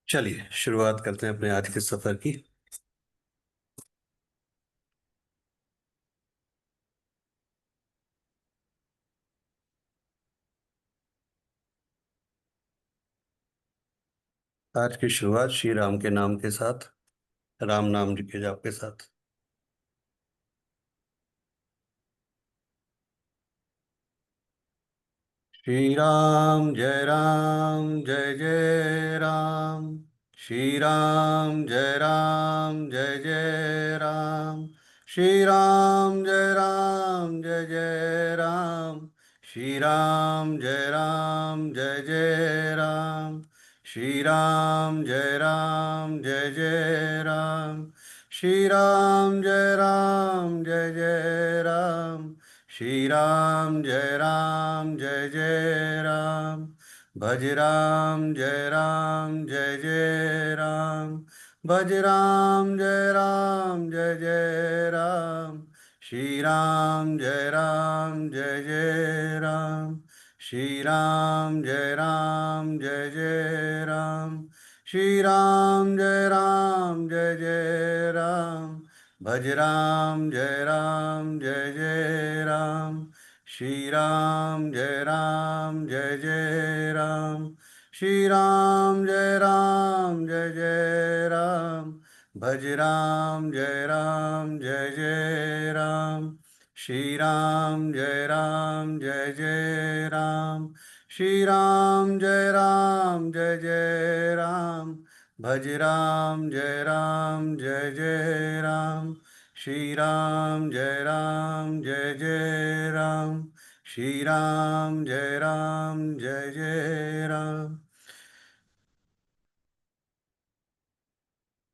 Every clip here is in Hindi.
चलिए शुरुआत करते हैं अपने आज के सफर की। आज की शुरुआत श्री राम के नाम के साथ, राम नाम जी के जाप के साथ। श्री राम जय जय राम। श्री राम जय जय राम। श्री राम जय जय राम। श्री राम जय जय राम। श्री राम जय जय राम। श्री राम जय जय राम। श्री राम जय जय राम। भज राम जय जय राम। भज राम जय जय राम। श्री राम जय जय राम। श्री राम जय जय राम। श्री राम जय जय राम। भज राम जय जय राम। श्री राम जय जय राम। श्री राम जय जय राम। भज राम जय जय राम। श्री राम जय जय राम। श्री राम जय जय राम। भज राम जय जय राम। श्री राम जय जय राम। श्री राम जय जय राम।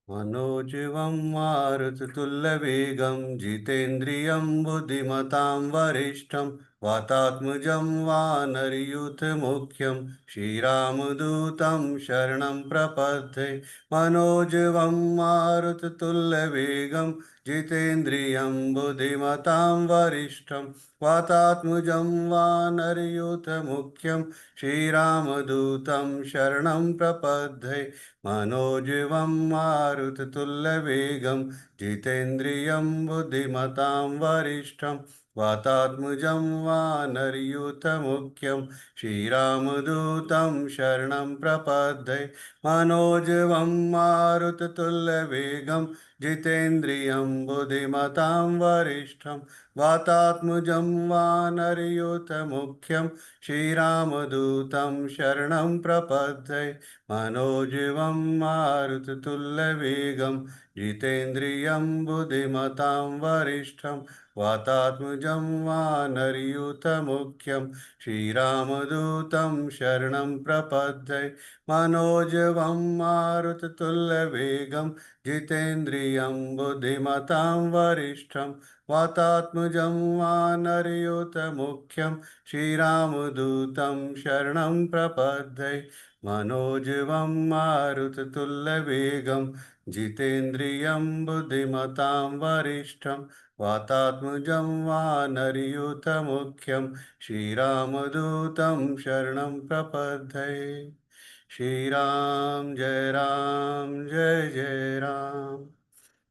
मनोजवं मारुततुल्यवेगं जितेन्द्रियं बुद्धिमतां वरिष्ठं वातात्मजं वानरयूथमुख्यं श्रीरामदूतं शरणं प्रपद्ये। मनोजवं मारुततुल्यवेगं जितेन्द्रियं बुद्धिमतां वरिष्ठं वातात्मजं वानरयूथमुख्यं श्रीरामदूतं शरणं प्रपद्ये। मनोजवं मारुततुल्यवेगं जितेन्द्रियं बुद्धिमतां वरिष्ठं वातात्मजं वानरयूथमुख्यं श्रीरामदूतं शरणं प्रपद्ये। मनोजवं मारुततुल्यवेगं जितेन्द्रियं बुद्धिमतां वरिष्ठं वातात्मजं वानरयूथमुख्यं श्रीरामदूतं शरणं प्रपद्ये। मनोजवं मारुततुल्यवेगं जितेन्द्रियं बुद्धिमतां वरिष्ठं वातात्मजं वानरयूथमुख्यं श्रीरामदूतं शरणं प्रपद्ये। मनोजवं मारुततुल्यवेगं जितेन्द्रियं बुद्धिमतां वरिष्ठं वातात्मजं वानरयूथमुख्यं श्रीरामदूतं शरणं प्रपद्ये। मनोजवं मारुततुल्यवेगं जितेन्द्रियं बुद्धिमतां वरिष्ठं वातात्मजं वानरयूथमुख्यं श्रीरामदूतं शरणं प्रपद्ये। श्री राम जय जय राम।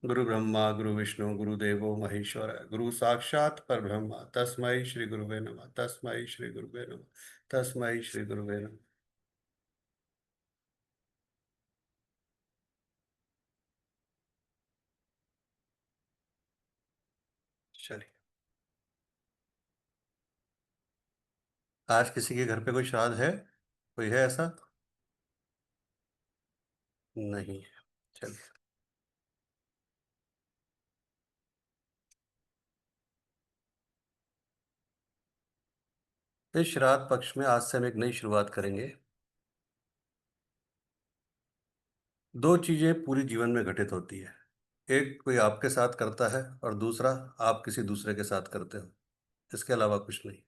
गुरु ब्रह्मा गुरु विष्णु गुरुदेवो महेश्वर गुरु साक्षात् परब्रह्म तस्मै श्री गुरुवे नमः। तस्मै श्री गुरुवे नमः। तस्मै श्री गुरुवे नमः। चलिए, आज किसी के घर पे कोई श्राद्ध है? कोई है ऐसा? नहीं है। चलिए। इस श्राद्ध पक्ष में आज से हम एक नई शुरुआत करेंगे। दो चीजें पूरी जीवन में घटित होती है। एक कोई आपके साथ करता है और दूसरा आप किसी दूसरे के साथ करते हो। इसके अलावा कुछ नहीं।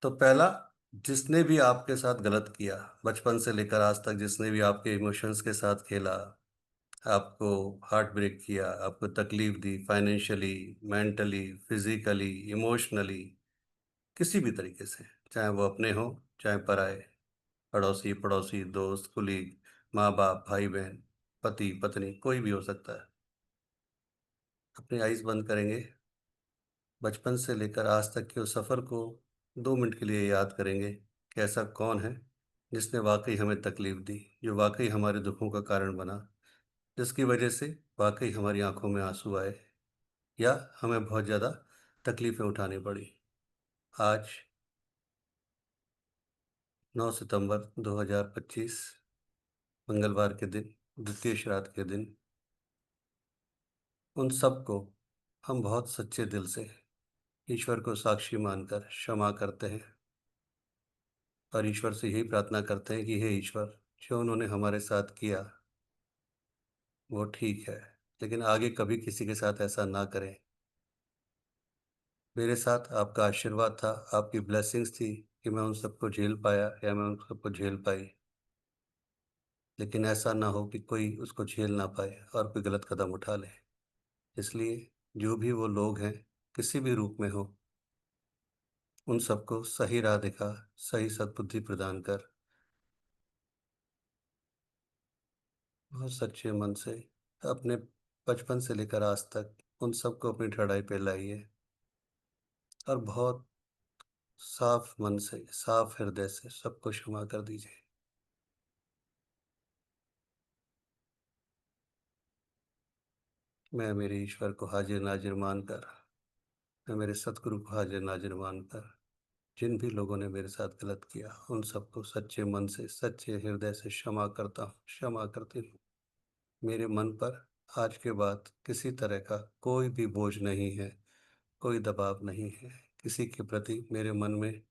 तो पहला, जिसने भी आपके साथ गलत किया, बचपन से लेकर आज तक जिसने भी आपके इमोशंस के साथ खेला, आपको हार्ट ब्रेक किया, आपको तकलीफ दी, फाइनेंशियली, मेंटली, फिजिकली, इमोशनली, किसी भी तरीके से, चाहे वो अपने हो चाहे पराए, पड़ोसी पड़ोसी, दोस्त, कुलीग, माँ बाप, भाई बहन, पति पत्नी, कोई भी हो सकता है। अपनी आइज बंद करेंगे, बचपन से लेकर आज तक के उस सफर को 2 मिनट के लिए याद करेंगे कि ऐसा कौन है जिसने वाकई हमें तकलीफ दी, जो वाकई हमारे दुखों का कारण बना, जिसकी वजह से वाकई हमारी आंखों में आंसू आए, या हमें बहुत ज़्यादा तकलीफें उठानी पड़ी। आज 9 सितंबर 2025, मंगलवार के दिन, द्वितीय श्राद्ध के दिन, उन सब को हम बहुत सच्चे दिल से ईश्वर को साक्षी मानकर क्षमा करते हैं, और ईश्वर से यही प्रार्थना करते हैं कि हे ईश्वर, जो उन्होंने हमारे साथ किया वो ठीक है, लेकिन आगे कभी किसी के साथ ऐसा ना करें। मेरे साथ आपका आशीर्वाद था, आपकी ब्लेसिंग्स थी कि मैं उन सबको झेल पाया या मैं उन सबको झेल पाई, लेकिन ऐसा ना हो कि कोई उसको झेल ना पाए और कोई गलत कदम उठा ले। इसलिए जो भी वो लोग हैं, किसी भी रूप में हो, उन सबको सही राह दिखा, सही सद्बुद्धि प्रदान कर, बहुत सच्चे मन से अपने बचपन से लेकर आज तक उन सबको अपनी ठड़ाई पे लाइए, और बहुत साफ मन से, साफ हृदय से सबको क्षमा कर दीजिए। मैं मेरे ईश्वर को हाजिर नाजिर मानकर, मैं मेरे सतगुरु को हाजिर नाजिर मानकर, जिन भी लोगों ने मेरे साथ गलत किया उन सबको सच्चे मन से, सच्चे हृदय से क्षमा करता हूँ, क्षमा करती हूँ। मेरे मन पर आज के बाद किसी तरह का कोई भी बोझ नहीं है, कोई दबाव नहीं है, किसी के प्रति मेरे मन में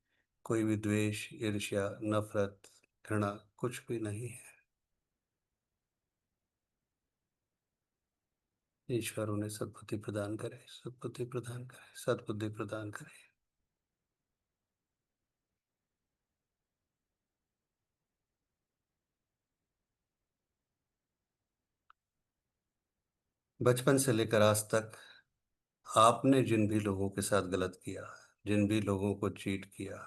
कोई भी द्वेष, ईर्ष्या, नफरत, घृणा कुछ भी नहीं है। ईश्वर उन्हें सद्बुद्धि प्रदान करे, सद्बुद्धि प्रदान करे, सद्बुद्धि प्रदान करे। बचपन से लेकर आज तक आपने जिन भी लोगों के साथ गलत किया, जिन भी लोगों को चीट किया,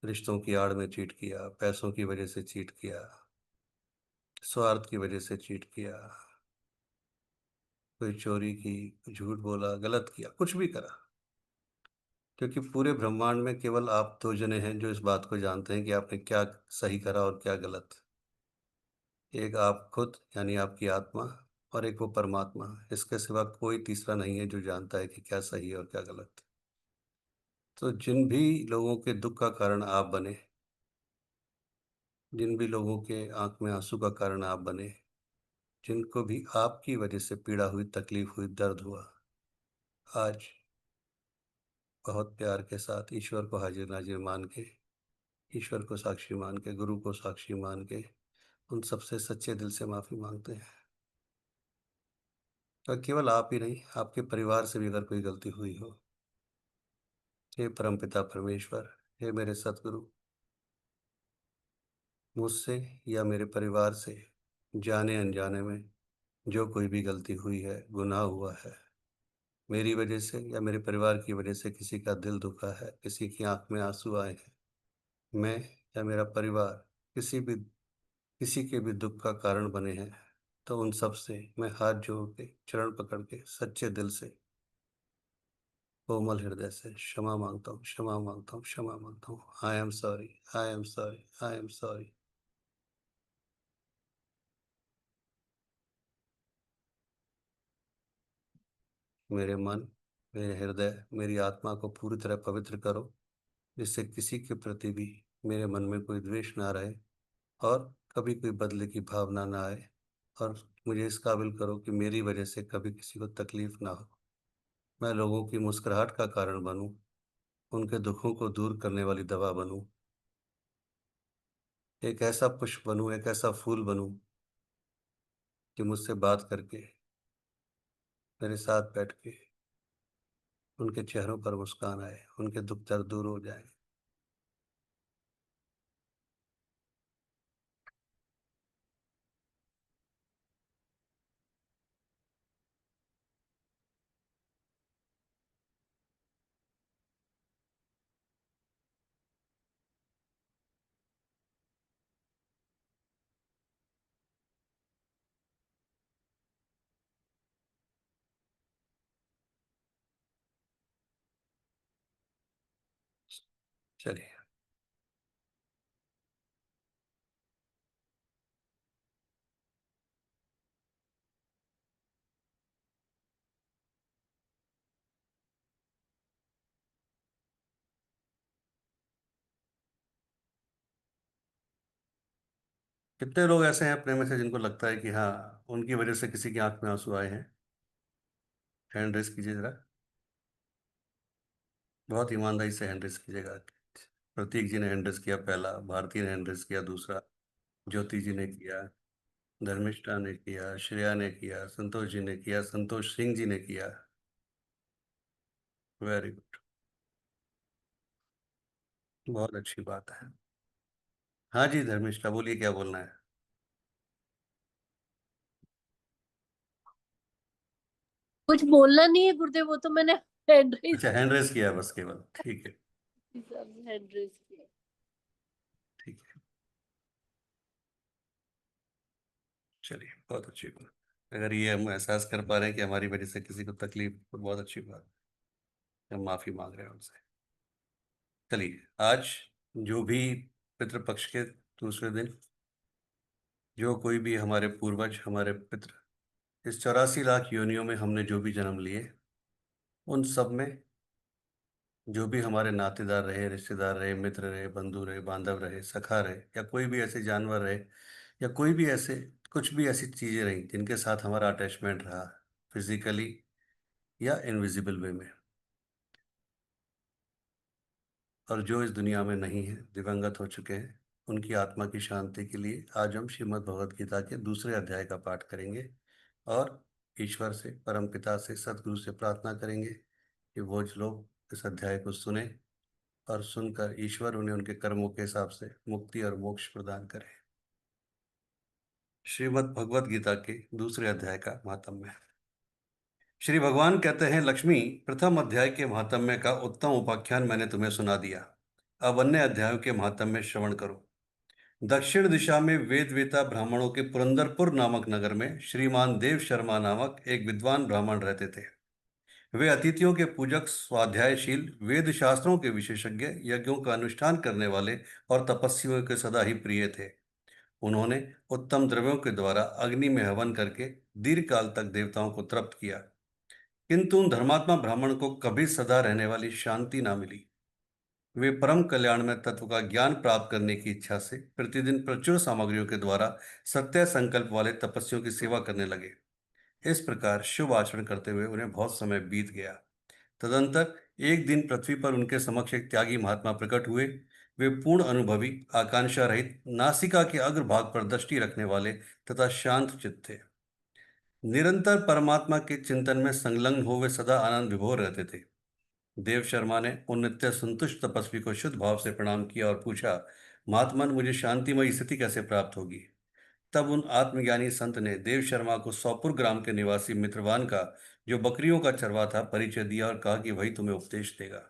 रिश्तों की आड़ में चीट किया, पैसों की वजह से चीट किया, स्वार्थ की वजह से चीट किया, कोई चोरी की, कोई झूठ बोला, गलत किया, कुछ भी करा, क्योंकि पूरे ब्रह्मांड में केवल आप 2 जने हैं जो इस बात को जानते हैं कि आपने क्या सही करा और क्या गलत। एक आप खुद यानी आपकी आत्मा, और एक वो परमात्मा। इसके सिवा कोई तीसरा नहीं है जो जानता है कि क्या सही है और क्या गलत। तो जिन भी लोगों के दुख का कारण आप बने, जिन भी लोगों के आंख में आंसू का कारण आप बने, जिनको भी आपकी वजह से पीड़ा हुई, तकलीफ हुई, दर्द हुआ, आज बहुत प्यार के साथ ईश्वर को हाजिर नाजिर मान के, ईश्वर को साक्षी मान के, गुरु को साक्षी मान के, उन सबसे सच्चे दिल से माफ़ी मांगते हैं। और केवल आप ही नहीं, आपके परिवार से भी अगर कोई गलती हुई हो, हे परमपिता परमेश्वर, हे मेरे सतगुरु, मुझसे या मेरे परिवार से जाने अनजाने में जो कोई भी गलती हुई है, गुनाह हुआ है, मेरी वजह से या मेरे परिवार की वजह से किसी का दिल दुखा है, किसी की आंख में आंसू आए हैं, मैं या मेरा परिवार किसी के भी दुख का कारण बने हैं, तो उन सब से मैं हाथ जोड़ के, चरण पकड़ के, सच्चे दिल से, कोमल हृदय से क्षमा मांगता हूँ, क्षमा मांगता हूँ, क्षमा मांगता हूँ। I am sorry, I am sorry, I am sorry. मेरे मन, मेरे हृदय, मेरी आत्मा को पूरी तरह पवित्र करो, जिससे किसी के प्रति भी मेरे मन में कोई द्वेष ना रहे, और कभी कोई बदले की भावना ना आए, और मुझे इस काबिल करो कि मेरी वजह से कभी किसी को तकलीफ ना हो। मैं लोगों की मुस्कुराहट का कारण बनूं, उनके दुखों को दूर करने वाली दवा बनूं, एक ऐसा पुष्प बनूं, एक ऐसा फूल बनूं कि मुझसे बात करके, मेरे साथ बैठ के उनके चेहरों पर मुस्कान आए, उनके दुख दर्द दूर हो जाए। चलिए। कितने लोग ऐसे हैं अपने में से जिनको लगता है कि हाँ, उनकी वजह से किसी की आंख में आंसू आए हैं? हैंड रेस कीजिए जरा। बहुत ईमानदारी से हैंड रेस कीजिएगा। प्रतीक जी ने हैंड रेस किया पहला, भारती ने हैंड रेस किया दूसरा, ज्योति जी ने किया, धर्मिष्ठा ने किया, श्रेया ने किया, संतोष जी ने किया, संतोष सिंह जी ने किया। Very good. बहुत अच्छी बात है। हाँ जी धर्मिष्ठा, बोलिए क्या बोलना है। कुछ बोलना नहीं है गुरुदेव, वो तो मैंने हैंड रेज अच्छा, हैंड रेस किया बस केवल, ठीक है। हैंड रेज किया। ठीक है। चलिए, बहुत अच्छी बात। अगर ये हम एहसास कर पा रहे हैं कि हमारी वजह से किसी को तकलीफ, तो बहुत अच्छी बात है। हम माफी मांग रहे हैं उनसे। चलिए, आज जो भी पितृपक्ष के दूसरे दिन, जो कोई भी हमारे पूर्वज, हमारे पितृ, इस 84 लाख योनियों में हमने जो भी जन्म लिए, उन सब में जो भी हमारे नातेदार रहे, रिश्तेदार रहे, मित्र रहे, बंधु रहे, बांधव रहे, सखा रहे, या कोई भी ऐसे जानवर रहे, या कोई भी ऐसे, कुछ भी ऐसी चीजें रही जिनके साथ हमारा अटैचमेंट रहा, फिजिकली या इनविजिबल वे में, और जो इस दुनिया में नहीं है, दिवंगत हो चुके हैं, उनकी आत्मा की शांति के लिए आज हम श्रीमद् भगवत गीता के दूसरे अध्याय का पाठ करेंगे। और ईश्वर से, परम पिता से, सदगुरु से प्रार्थना करेंगे कि वो जो लोग इस अध्याय को सुने, और सुनकर ईश्वर उन्हें उनके कर्मों के हिसाब से मुक्ति और मोक्ष प्रदान करे। श्रीमद् भगवत गीता के दूसरे अध्याय का महात्म्य। श्री भगवान कहते हैं, लक्ष्मी, प्रथम अध्याय के महात्म्य का उत्तम उपाख्यान मैंने तुम्हें सुना दिया। अब अन्य अध्यायों के महात्म्य श्रवण करो। दक्षिण दिशा में वेद वेता ब्राह्मणों के पुरंदरपुर नामक नगर में श्रीमान देव शर्मा नामक एक विद्वान ब्राह्मण रहते थे। वे अतिथियों के पूजक, स्वाध्यायशील, वेद शास्त्रों के विशेषज्ञ, यज्ञों का अनुष्ठान करने वाले और तपस्वियों के सदा ही प्रिय थे। उन्होंने उत्तम द्रव्यों के द्वारा अग्नि में हवन करके दीर्घ काल तक देवताओं को तृप्त किया, किंतु उन धर्मात्मा ब्राह्मण को कभी सदा रहने वाली शांति ना मिली। वे परम कल्याण में तत्व का ज्ञान प्राप्त करने की इच्छा से प्रतिदिन प्रचुर सामग्रियों के द्वारा सत्य संकल्प वाले तपस्वियों की सेवा करने लगे। इस प्रकार शुभ आचरण करते हुए उन्हें बहुत समय बीत गया। तदंतर एक दिन पृथ्वी पर उनके समक्ष एक त्यागी महात्मा प्रकट हुए। वे पूर्ण अनुभवी, आकांक्षा रहित, नासिका के अग्रभाग पर दृष्टि रखने वाले तथा शांत चित्त थे। निरंतर परमात्मा के चिंतन में संलग्न हो वे सदा आनंद विभोर रहते थे। देव शर्मा ने उन नित्य संतुष्ट तपस्वी को शुद्ध भाव से प्रणाम किया और पूछा, महात्मन, मुझे शांतिमयी स्थिति कैसे प्राप्त होगी? तब उन आत्मज्ञानी संत ने देव शर्मा को सौपुर ग्राम के निवासी मित्रवान का, जो बकरियों का चरवा था, परिचय दिया और कहा कि वही तुम्हें उपदेश देगा।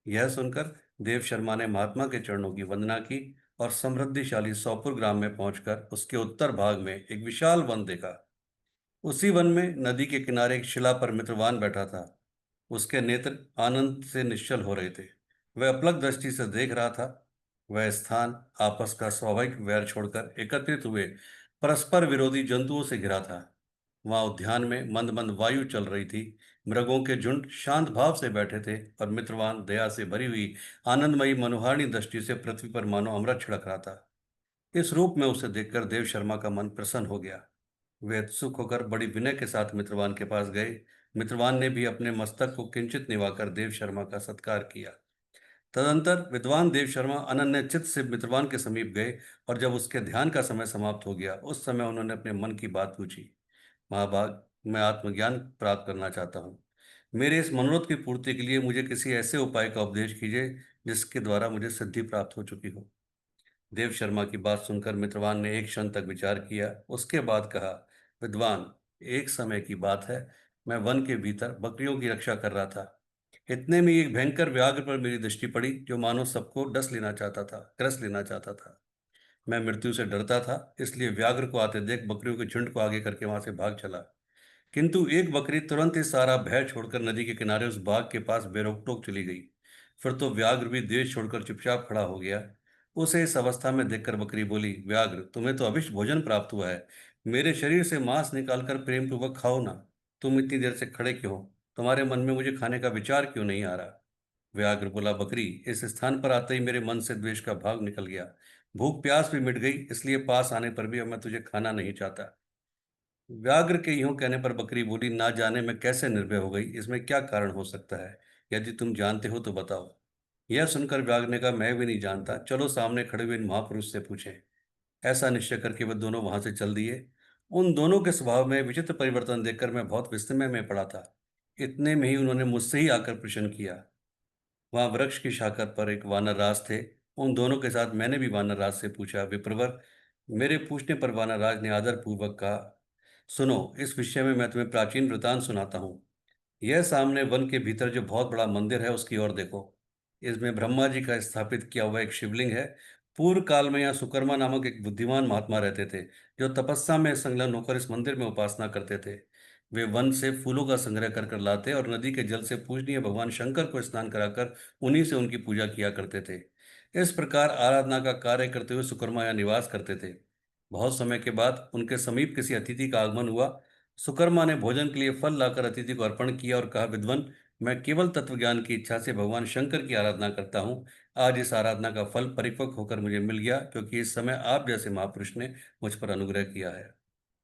यह सुनकर देव शर्मा ने महात्मा के चरणों की वंदना की और समृद्धिशाली सौपुर ग्राम में पहुंचकर उसके उत्तर भाग में एक विशाल वन देखा। उसी वन में नदी के किनारे एक शिला पर मित्रवान बैठा था। उसके नेत्र आनंद से निश्चल हो रहे थे। वह अपलक दृष्टि से देख रहा था। वह स्थान आपस का स्वाभाविक वैर छोड़कर एकत्रित हुए परस्पर विरोधी जंतुओं से घिरा था। वहां उद्यान में मंद मंद वायु चल रही थी। मृगों के झुंड शांत भाव से बैठे थे और मित्रवान दया से भरी हुई आनंदमयी मनोहारिणी दृष्टि से पृथ्वी पर मानो अमृत छिड़क रहा था। इस रूप में उसे देखकर देव शर्मा का मन प्रसन्न हो गया। वे उत्सुक होकर बड़ी विनय के साथ मित्रवान के पास गए। मित्रवान ने भी अपने मस्तक को किंचित निवाकर देव शर्मा का सत्कार किया। तदंतर विद्वान देव शर्मा अनन्य चित्त से मित्रवान के समीप गए, और जब उसके ध्यान का समय समाप्त हो गया, उस समय उन्होंने अपने मन की बात पूछी। महाभाग, मैं आत्मज्ञान प्राप्त करना चाहता हूँ। मेरे इस मनोरथ की पूर्ति के लिए मुझे किसी ऐसे उपाय का उपदेश कीजिए जिसके द्वारा मुझे सिद्धि प्राप्त हो चुकी हो। देव शर्मा की बात सुनकर मित्रवान ने एक क्षण तक विचार किया। उसके बाद कहा, विद्वान, एक समय की बात है, मैं वन के भीतर बकरियों की रक्षा कर रहा था। इतने में एक भयंकर व्याघ्र पर मेरी दृष्टि पड़ी, जो मानो सबको ग्रस लेना चाहता था। मैं मृत्यु से डरता था, इसलिए व्याघ्र को आते देख बकरियों के झुंड को आगे करके वहां से भाग चला। किंतु एक बकरी तुरंत ही सारा भय छोड़कर नदी के किनारे उस बाघ के पास बेरोक टोक चली गई। फिर तो व्याघ्र भी देश छोड़कर चुपचाप खड़ा हो गया। उसे इस अवस्था में देखकर बकरी बोली, व्याघ्र, तुम्हें तो अभिष्ट भोजन प्राप्त हुआ है। मेरे शरीर से मांस निकालकर प्रेम पूर्वक खाओ ना। तुम इतनी देर से खड़े क्यों हो? तुम्हारे मन में मुझे खाने का विचार क्यों नहीं आ रहा? व्याघ्र बोला, बकरी, इस स्थान पर आते ही मेरे मन से द्वेष का भाव निकल गया। भूख प्यास भी मिट गई, इसलिए पास आने पर भी अब मैं तुझे खाना नहीं चाहता। व्याघ्र के यूं कहने पर बकरी बोली, ना जाने मैं कैसे निर्भय हो गई, इसमें क्या कारण हो सकता है? यदि तुम जानते हो तो बताओ। यह सुनकर व्याघ्र ने कहा, मैं भी नहीं जानता, चलो सामने खड़े हुए इन महापुरुष से पूछें। ऐसा निश्चय करके वे दोनों वहां से चल दिए। उन दोनों के स्वभाव में विचित्र परिवर्तन देखकर मैं बहुत विस्मय में पड़ा था। इतने में ही उन्होंने मुझसे ही आकर प्रश्न किया। वहां वृक्ष की शाखा पर एक वानर राज थे। उन दोनों के साथ मैंने भी वानर राज से पूछा। विप्रवर, मेरे पूछने पर वानर राज ने आदर पूर्वक कहा, सुनो, इस विषय में मैं तुम्हें प्राचीन वृतांत सुनाता हूँ। यह सामने वन के भीतर जो बहुत बड़ा मंदिर है उसकी ओर देखो। इसमें ब्रह्मा जी का स्थापित किया हुआ एक शिवलिंग है। पूर्व काल में यहाँ सुकर्मा नामक एक बुद्धिमान महात्मा रहते थे, जो तपस्या में संलग्न होकर इस मंदिर में उपासना करते थे। वे वन से फूलों का संग्रह कर कर लाते और नदी के जल से पूजनीय भगवान शंकर को स्नान कराकर उन्हीं से उनकी पूजा किया करते थे। इस प्रकार आराधना का कार्य करते हुए सुकर्मा यहाँ निवास करते थे। बहुत समय के बाद उनके समीप किसी अतिथि का आगमन हुआ। सुकर्मा ने भोजन के लिए फल लाकर अतिथि को अर्पण किया और कहा, विद्वन, मैं केवल तत्वज्ञान की इच्छा से भगवान शंकर की आराधना करता हूँ। आज इस आराधना का फल परिपक्व होकर मुझे मिल गया, क्योंकि इस समय आप जैसे महापुरुष ने मुझ पर अनुग्रह किया है।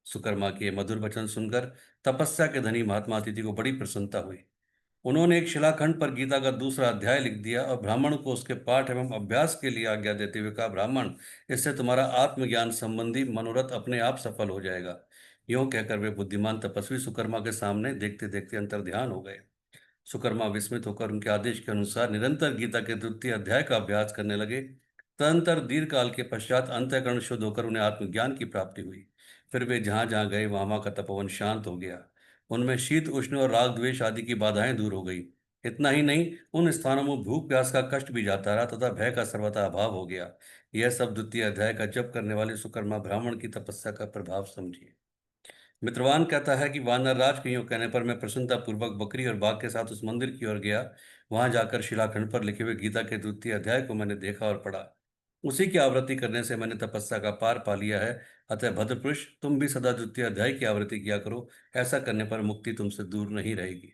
सुकर्मा के ये मधुर वचन सुनकर तपस्या के धनी महात्मा अतिथि को बड़ी प्रसन्नता हुई। उन्होंने एक शिलाखंड पर गीता का दूसरा अध्याय लिख दिया और ब्राह्मण को उसके पाठ एवं अभ्यास के लिए आज्ञा देते हुए कहा, ब्राह्मण, इससे तुम्हारा आत्मज्ञान संबंधी मनोरथ अपने आप सफल हो जाएगा। यूं कहकर वे बुद्धिमान तपस्वी सुकर्मा के सामने देखते देखते अंतर्ध्यान हो गए। सुकर्मा विस्मित होकर उनके आदेश के अनुसार निरंतर गीता के द्वितीय अध्याय का अभ्यास करने लगे। तदंतर दीर्घ काल के पश्चात अंतःकरण शुद्ध होकर उन्हें आत्मज्ञान की प्राप्ति हुई। फिर वे जहां जहां गए वहां वहां का तपोवन शांत हो गया। उनमें शीत उष्ण और राग द्वेष आदि की बाधाएं दूर हो गई। इतना ही नहीं, उन स्थानों में भूख प्यास का कष्ट भी जाता रहा तथा भय का सर्वथा अभाव हो गया। यह सब द्वितीय अध्याय का जप करने वाले सुकर्मा ब्राह्मण की तपस्या का प्रभाव समझिए। मित्रवान कहता है कि वानर राज के यूं कहने पर मैं प्रसन्नता पूर्वक बकरी और बाघ के साथ उस मंदिर की ओर गया। वहां जाकर शिलाखंड पर लिखे हुए गीता के द्वितीय अध्याय को मैंने देखा और पढ़ा। उसी की आवृत्ति करने से मैंने तपस्या का पार पा लिया है। अतः भद्रपुरुष, तुम भी सदा द्वितीय अध्याय की आवृत्ति किया करो। ऐसा करने पर मुक्ति तुमसे दूर नहीं रहेगी।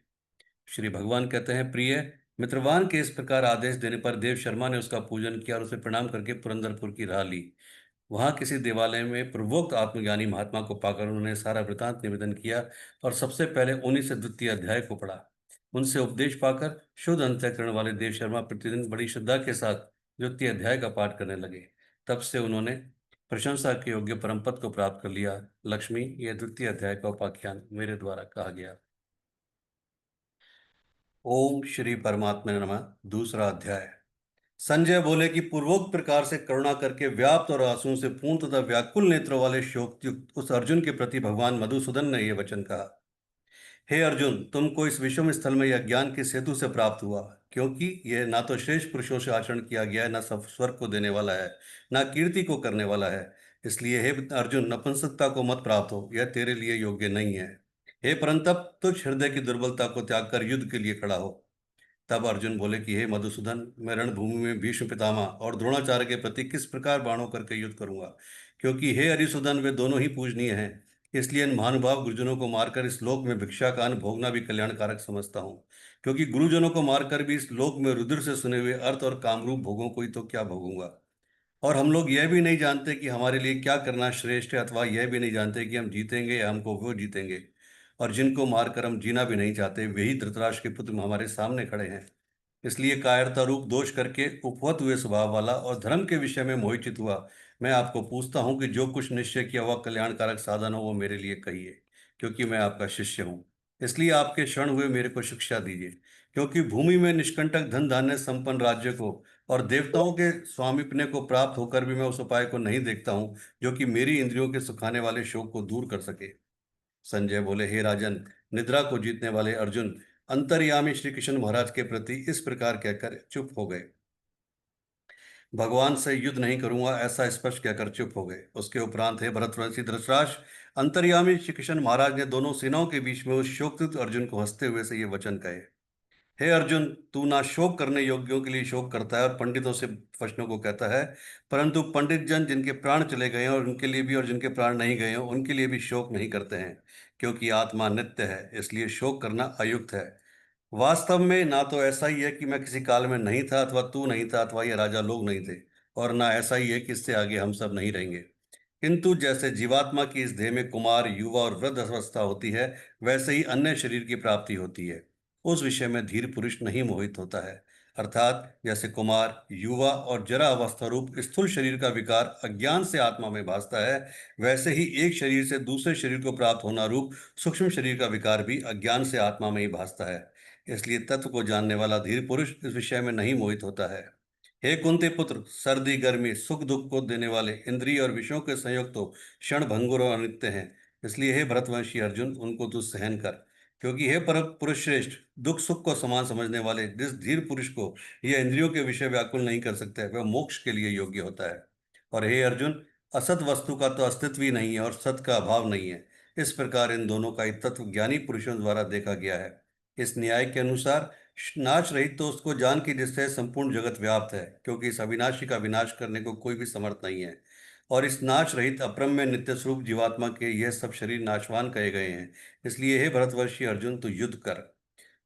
श्री भगवान कहते हैं, प्रिय मित्रवान के इस प्रकार आदेश देने पर देव शर्मा ने उसका पूजन किया और उसे प्रणाम करके पुरंदरपुर की राह ली। वहां किसी देवालय में प्रवोक्त आत्मज्ञानी महात्मा को पाकर उन्होंने सारा वृतांत निवेदन किया और सबसे पहले उन्हीं से द्वितीय अध्याय को पढ़ा। उनसे उपदेश पाकर शुद्ध अंतःकरण वाले देव शर्मा प्रतिदिन बड़ी श्रद्धा के साथ द्वितीय अध्याय का पाठ करने लगे। तब से उन्होंने प्रशंसा के योग्य परम पद को प्राप्त कर लिया। लक्ष्मी, यह द्वितीय अध्याय का उपाख्यान मेरे द्वारा कहा गया। ओम श्री परमात्मा नमः। दूसरा अध्याय। संजय बोले कि पूर्वोक्त प्रकार से करुणा करके व्याप्त और आंसुओं से पूर्ण तथा व्याकुल नेत्रों वाले शोकयुक्त उस अर्जुन के प्रति भगवान मधुसूदन ने यह वचन कहा, हे अर्जुन, तुमको इस विषम स्थल में यह ज्ञान के सेतु से प्राप्त हुआ, क्योंकि यह ना तो श्रेष्ठ पुरुषों से आचरण किया गया है, ना सब स्वर्ग को देने वाला है, ना कीर्ति को करने वाला है। इसलिए हे अर्जुन, नपुंसकता को मत प्राप्त हो, यह तेरे लिए योग्य नहीं है। हे परंतप, तुझ हृदय की दुर्बलता को त्याग कर युद्ध के लिए खड़ा हो। तब अर्जुन बोले कि हे मधुसूदन, मैं रणभूमि में भीष्म पितामह और द्रोणाचार्य के प्रति किस प्रकार बाणों करके युद्ध करूंगा, क्योंकि हे हरिसूदन, वे दोनों ही पूजनीय हैं। इसलिए इन महानुभाव गुरुजनों को मारकर इस लोक में भिक्षा का अन्न भोगना भी कल्याणकारक समझता हूँ, क्योंकि गुरुजनों को मारकर भी इस लोक में रुधिर से सुने हुए अर्थ और कामरूप भोगों को ही तो क्या भोगूंगा। और हम लोग यह भी नहीं जानते कि हमारे लिए क्या करना श्रेष्ठ है, अथवा यह भी नहीं जानते कि हम जीतेंगे या हमको वो जीतेंगे। और जिनको मारकर हम जीना भी नहीं चाहते, वही धृतराष्ट्र के पुत्र हमारे सामने खड़े हैं। इसलिए कायरता रूप दोष करके उपहत हुए स्वभाव वाला और धर्म के विषय में मोहित हुआ मैं आपको पूछता हूं कि जो कुछ निश्चय किया हुआ कल्याणकारक साधन हो वो मेरे लिए कहिए, क्योंकि मैं आपका शिष्य हूं। इसलिए आपके शरण हुए मेरे को शिक्षा दीजिए, क्योंकि भूमि में निष्कंटक धन धान्य संपन्न राज्य को और देवताओं के स्वामिपने को प्राप्त होकर भी मैं उस उपाय को नहीं देखता हूं जो कि मेरी इंद्रियों के सुखाने वाले शोक को दूर कर सके। संजय बोले, हे राजन, निद्रा को जीतने वाले अर्जुन अंतर्यामी श्री कृष्ण महाराज के प्रति इस प्रकार कहकर चुप हो गए। भगवान से युद्ध नहीं करूंगा, ऐसा स्पष्ट कहकर चुप हो गए। उसके उपरांत हे भरतवंशी धृतराष्ट्र, अंतर्यामी श्री कृष्ण महाराज ने दोनों सेनाओं के बीच में उस शोकतुत अर्जुन को हंसते हुए से ये वचन कहे, हे अर्जुन, तू ना शोक करने योग्यों के लिए शोक करता है और पंडितों से वचनों को कहता है, परंतु पंडित जन जिनके प्राण चले गए हैं और उनके लिए भी, और जिनके प्राण नहीं गए हैं उनके लिए भी शोक नहीं करते हैं, क्योंकि आत्मा नित्य है, इसलिए शोक करना अयुक्त है। वास्तव में ना तो ऐसा ही है कि मैं किसी काल में नहीं था, अथवा तू नहीं था, अथवा ये राजा लोग नहीं थे, और ना ऐसा ही है कि इससे आगे हम सब नहीं रहेंगे। किंतु जैसे जीवात्मा की इस देह में कुमार, युवा और वृद्ध अवस्था होती है, वैसे ही अन्य शरीर की प्राप्ति होती है। उस विषय में धीर पुरुष नहीं मोहित होता है। अर्थात जैसे कुमार, युवा और जरा अवस्था रूप स्थूल शरीर का विकार अज्ञान से आत्मा में भासता है, वैसे ही एक शरीर से दूसरे शरीर को प्राप्त होना रूप सूक्ष्म शरीर का विकार भी अज्ञान से आत्मा में ही भासता है। इसलिए तत्व को जानने वाला धीर पुरुष इस विषय में नहीं मोहित होता है। हे कुंती पुत्र, सर्दी गर्मी सुख दुख को देने वाले इंद्रिय और विषयों के संयोग तो क्षण भंगुर और अनित्य हैं। इसलिए हे भरतवंशी अर्जुन, उनको तू सहन कर, क्योंकि हे पर पुरुष श्रेष्ठ, दुख सुख को समान समझने वाले जिस धीर पुरुष को यह इंद्रियों के विषय व्याकुल नहीं कर सकते, वह मोक्ष के लिए योग्य होता है। और हे अर्जुन, असत वस्तु का तो अस्तित्व ही नहीं है और सत का अभाव नहीं है। इस प्रकार इन दोनों का एक तत्व ज्ञानी पुरुषों द्वारा देखा गया है। इस न्याय के अनुसार नाश रहित तो उसको जान की जिससे संपूर्ण जगत व्याप्त है, क्योंकि इस अविनाशी का विनाश करने को कोई भी समर्थ नहीं है। और इस नाश रहित अप्रमेय नित्य स्वरूप जीवात्मा के यह सब शरीर नाशवान कहे गए हैं। इसलिए हे भरतवर्षी अर्जुन, तू युद्ध कर।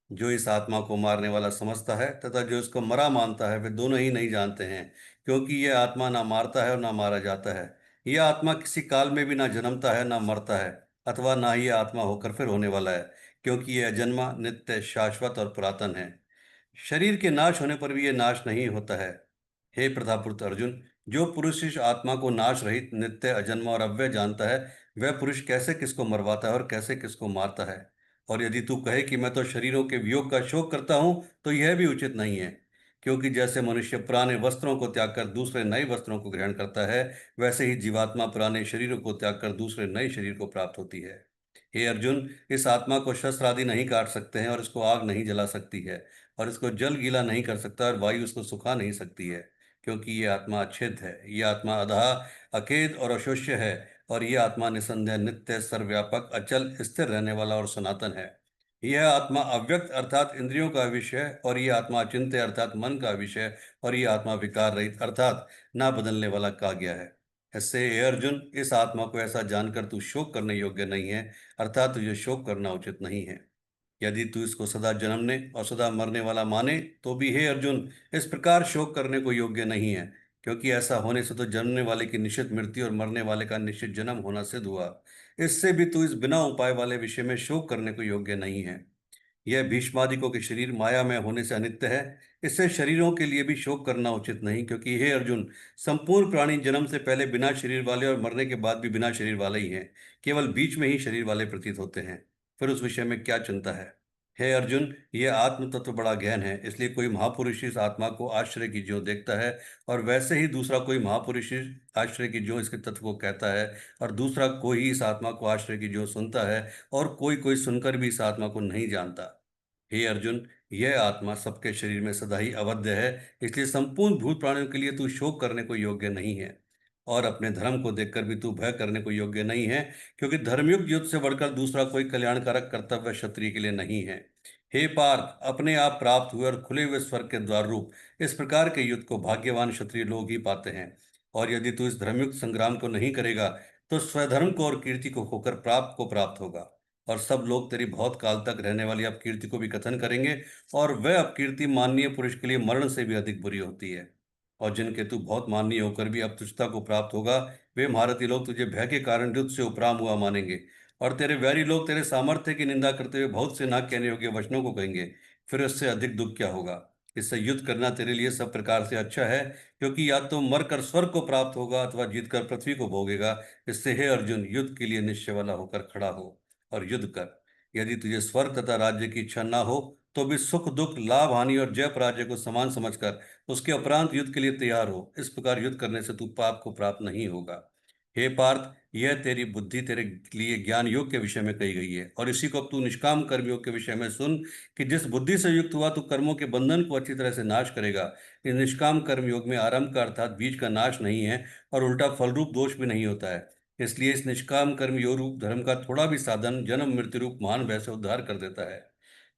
जो इस आत्मा को मारने वाला समझता है तथा जो इसको मरा मानता है, वे दोनों ही नहीं जानते हैं, क्योंकि यह आत्मा ना मारता है और ना मारा जाता है। यह आत्मा किसी काल में भी ना जन्मता है ना मरता है, अथवा ना ही यह आत्मा होकर फिर होने वाला है, क्योंकि यह अजन्मा, नित्य, शाश्वत और पुरातन है। शरीर के नाश होने पर भी यह नाश नहीं होता है। हे प्रतापरुत अर्जुन, जो पुरुष इस आत्मा को नाश रहित, नित्य, अजन्मा और अव्यय जानता है, वह पुरुष कैसे किसको मरवाता है और कैसे किसको मारता है। और यदि तू कहे कि मैं तो शरीरों के वियोग का शोक करता हूं, तो यह भी उचित नहीं है, क्योंकि जैसे मनुष्य पुराने वस्त्रों को त्याग कर दूसरे नए वस्त्रों को ग्रहण करता है, वैसे ही जीवात्मा पुराने शरीरों को त्याग कर दूसरे नए शरीर को प्राप्त होती है। हे अर्जुन, इस आत्मा को शस्त्र आदि नहीं काट सकते हैं और इसको आग नहीं जला सकती है, और इसको जल गीला नहीं कर सकता और वायु उसको सुखा नहीं सकती है, क्योंकि ये आत्मा अच्छेद है, ये आत्मा अधा, अखेद और अशोष्य है, और ये आत्मा निसंदेह, नित्य, सर्वव्यापक, अचल, स्थिर रहने वाला और सनातन है। यह आत्मा अव्यक्त अर्थात इंद्रियों का विषय, और यह आत्मा अचिंत्य अर्थात मन का विषय, और यह आत्मा विकार रहित अर्थात ना बदलने वाला कहा गया है। इससे हे अर्जुन, इस आत्मा को ऐसा जानकर तू शोक करने योग्य नहीं है, अर्थात तुझे शोक करना उचित नहीं है। यदि तू इसको सदा जन्मने और सदा मरने वाला माने, तो भी हे अर्जुन, इस प्रकार शोक करने को योग्य नहीं है, क्योंकि ऐसा होने से तो जन्मने वाले की निश्चित मृत्यु और मरने वाले का निश्चित जन्म होना सिद्ध हुआ। इससे भी तू इस बिना उपाय वाले विषय में शोक करने को योग्य नहीं है। यह भीष्मादिकों के शरीर माया में होने से अनित्य है। इससे शरीरों के लिए भी शोक करना उचित नहीं, क्योंकि हे अर्जुन, संपूर्ण प्राणी जन्म से पहले बिना शरीर वाले और मरने के बाद भी बिना शरीर वाले ही हैं। केवल बीच में ही शरीर वाले प्रतीत होते हैं। फिर उस विषय में क्या चिंता है? हे अर्जुन, यह आत्म तत्व बड़ा गहन है, इसलिए कोई महापुरुष इस आत्मा को आश्चर्य की ज्यों देखता है, और वैसे ही दूसरा कोई महापुरुष इस आश्चर्य की ज्यों इसके तत्व को कहता है, और दूसरा कोई इस आत्मा को आश्चर्य की ज्यों सुनता है, और कोई कोई सुनकर भी इस आत्मा को नहीं जानता। हे अर्जुन, यह आत्मा सबके शरीर में सदा ही अवध्य है, इसलिए संपूर्ण भूत प्राणियों के लिए तू शोक करने को योग्य नहीं है। और अपने धर्म को देखकर भी तू भय करने को योग्य नहीं है, क्योंकि धर्मयुक्त युद्ध से बढ़कर दूसरा कोई कल्याणकारक कर्तव्य क्षत्रिय के लिए नहीं है। हे पार्थ, अपने आप प्राप्त हुए और खुले हुए स्वर्ग के द्वार रूप इस प्रकार के युद्ध को भाग्यवान क्षत्रिय लोग ही पाते हैं। और यदि तू इस धर्मयुक्त संग्राम को नहीं करेगा, तो स्वधर्म को और कीर्ति को खोकर प्राप्त होगा, और सब लोग तेरी बहुत काल तक रहने वाली अपकीर्ति को भी कथन करेंगे, और वह अपकीर्ति माननीय पुरुष के लिए मरण से भी अधिक बुरी होती है। और जिनके तू बहुत माननीय होकर भी अब तुच्छता को प्राप्त होगा, वे महारथी लोग तुझे भय के कारण युद्ध से उपराम हुआ मानेंगे, और तेरे वैरी लोग तेरे सामर्थ्य की निंदा करते हुए बहुत से ना कहने योग्य वचनों को कहेंगे। फिर इससे अधिक दुख क्या होगा? इससे युद्ध करना तेरे लिए सब प्रकार से अच्छा है, क्योंकि या तो मरकर स्वर्ग को प्राप्त होगा अथवा जीतकर पृथ्वी को भोगेगा। इससे हे अर्जुन, युद्ध के लिए निश्चय वाला होकर खड़ा हो और युद्ध कर। यदि तुझे स्वर्ग तथा राज्य की इच्छा ना हो, तो भी सुख दुख, लाभ हानि और जय पराजय को समान समझकर उसके उपरांत युद्ध के लिए तैयार हो। इस प्रकार युद्ध करने से तू पाप को प्राप्त नहीं होगा। हे पार्थ, यह तेरी बुद्धि तेरे लिए ज्ञान योग के विषय में कही गई है, और इसी को अब तू निष्काम कर्म योग के विषय में सुन, कि जिस बुद्धि से युक्त हुआ तू कर्मों के बंधन को अच्छी तरह से नाश करेगा। इस निष्काम कर्म योग में आरंभ का अर्थात बीज का नाश नहीं है, और उल्टा फल रूप दोष भी नहीं होता है। इसलिए इस निष्काम कर्म योग रूप धर्म का थोड़ा भी साधन जन्म मृत्यु रूप महान भय से उद्धार कर देता है।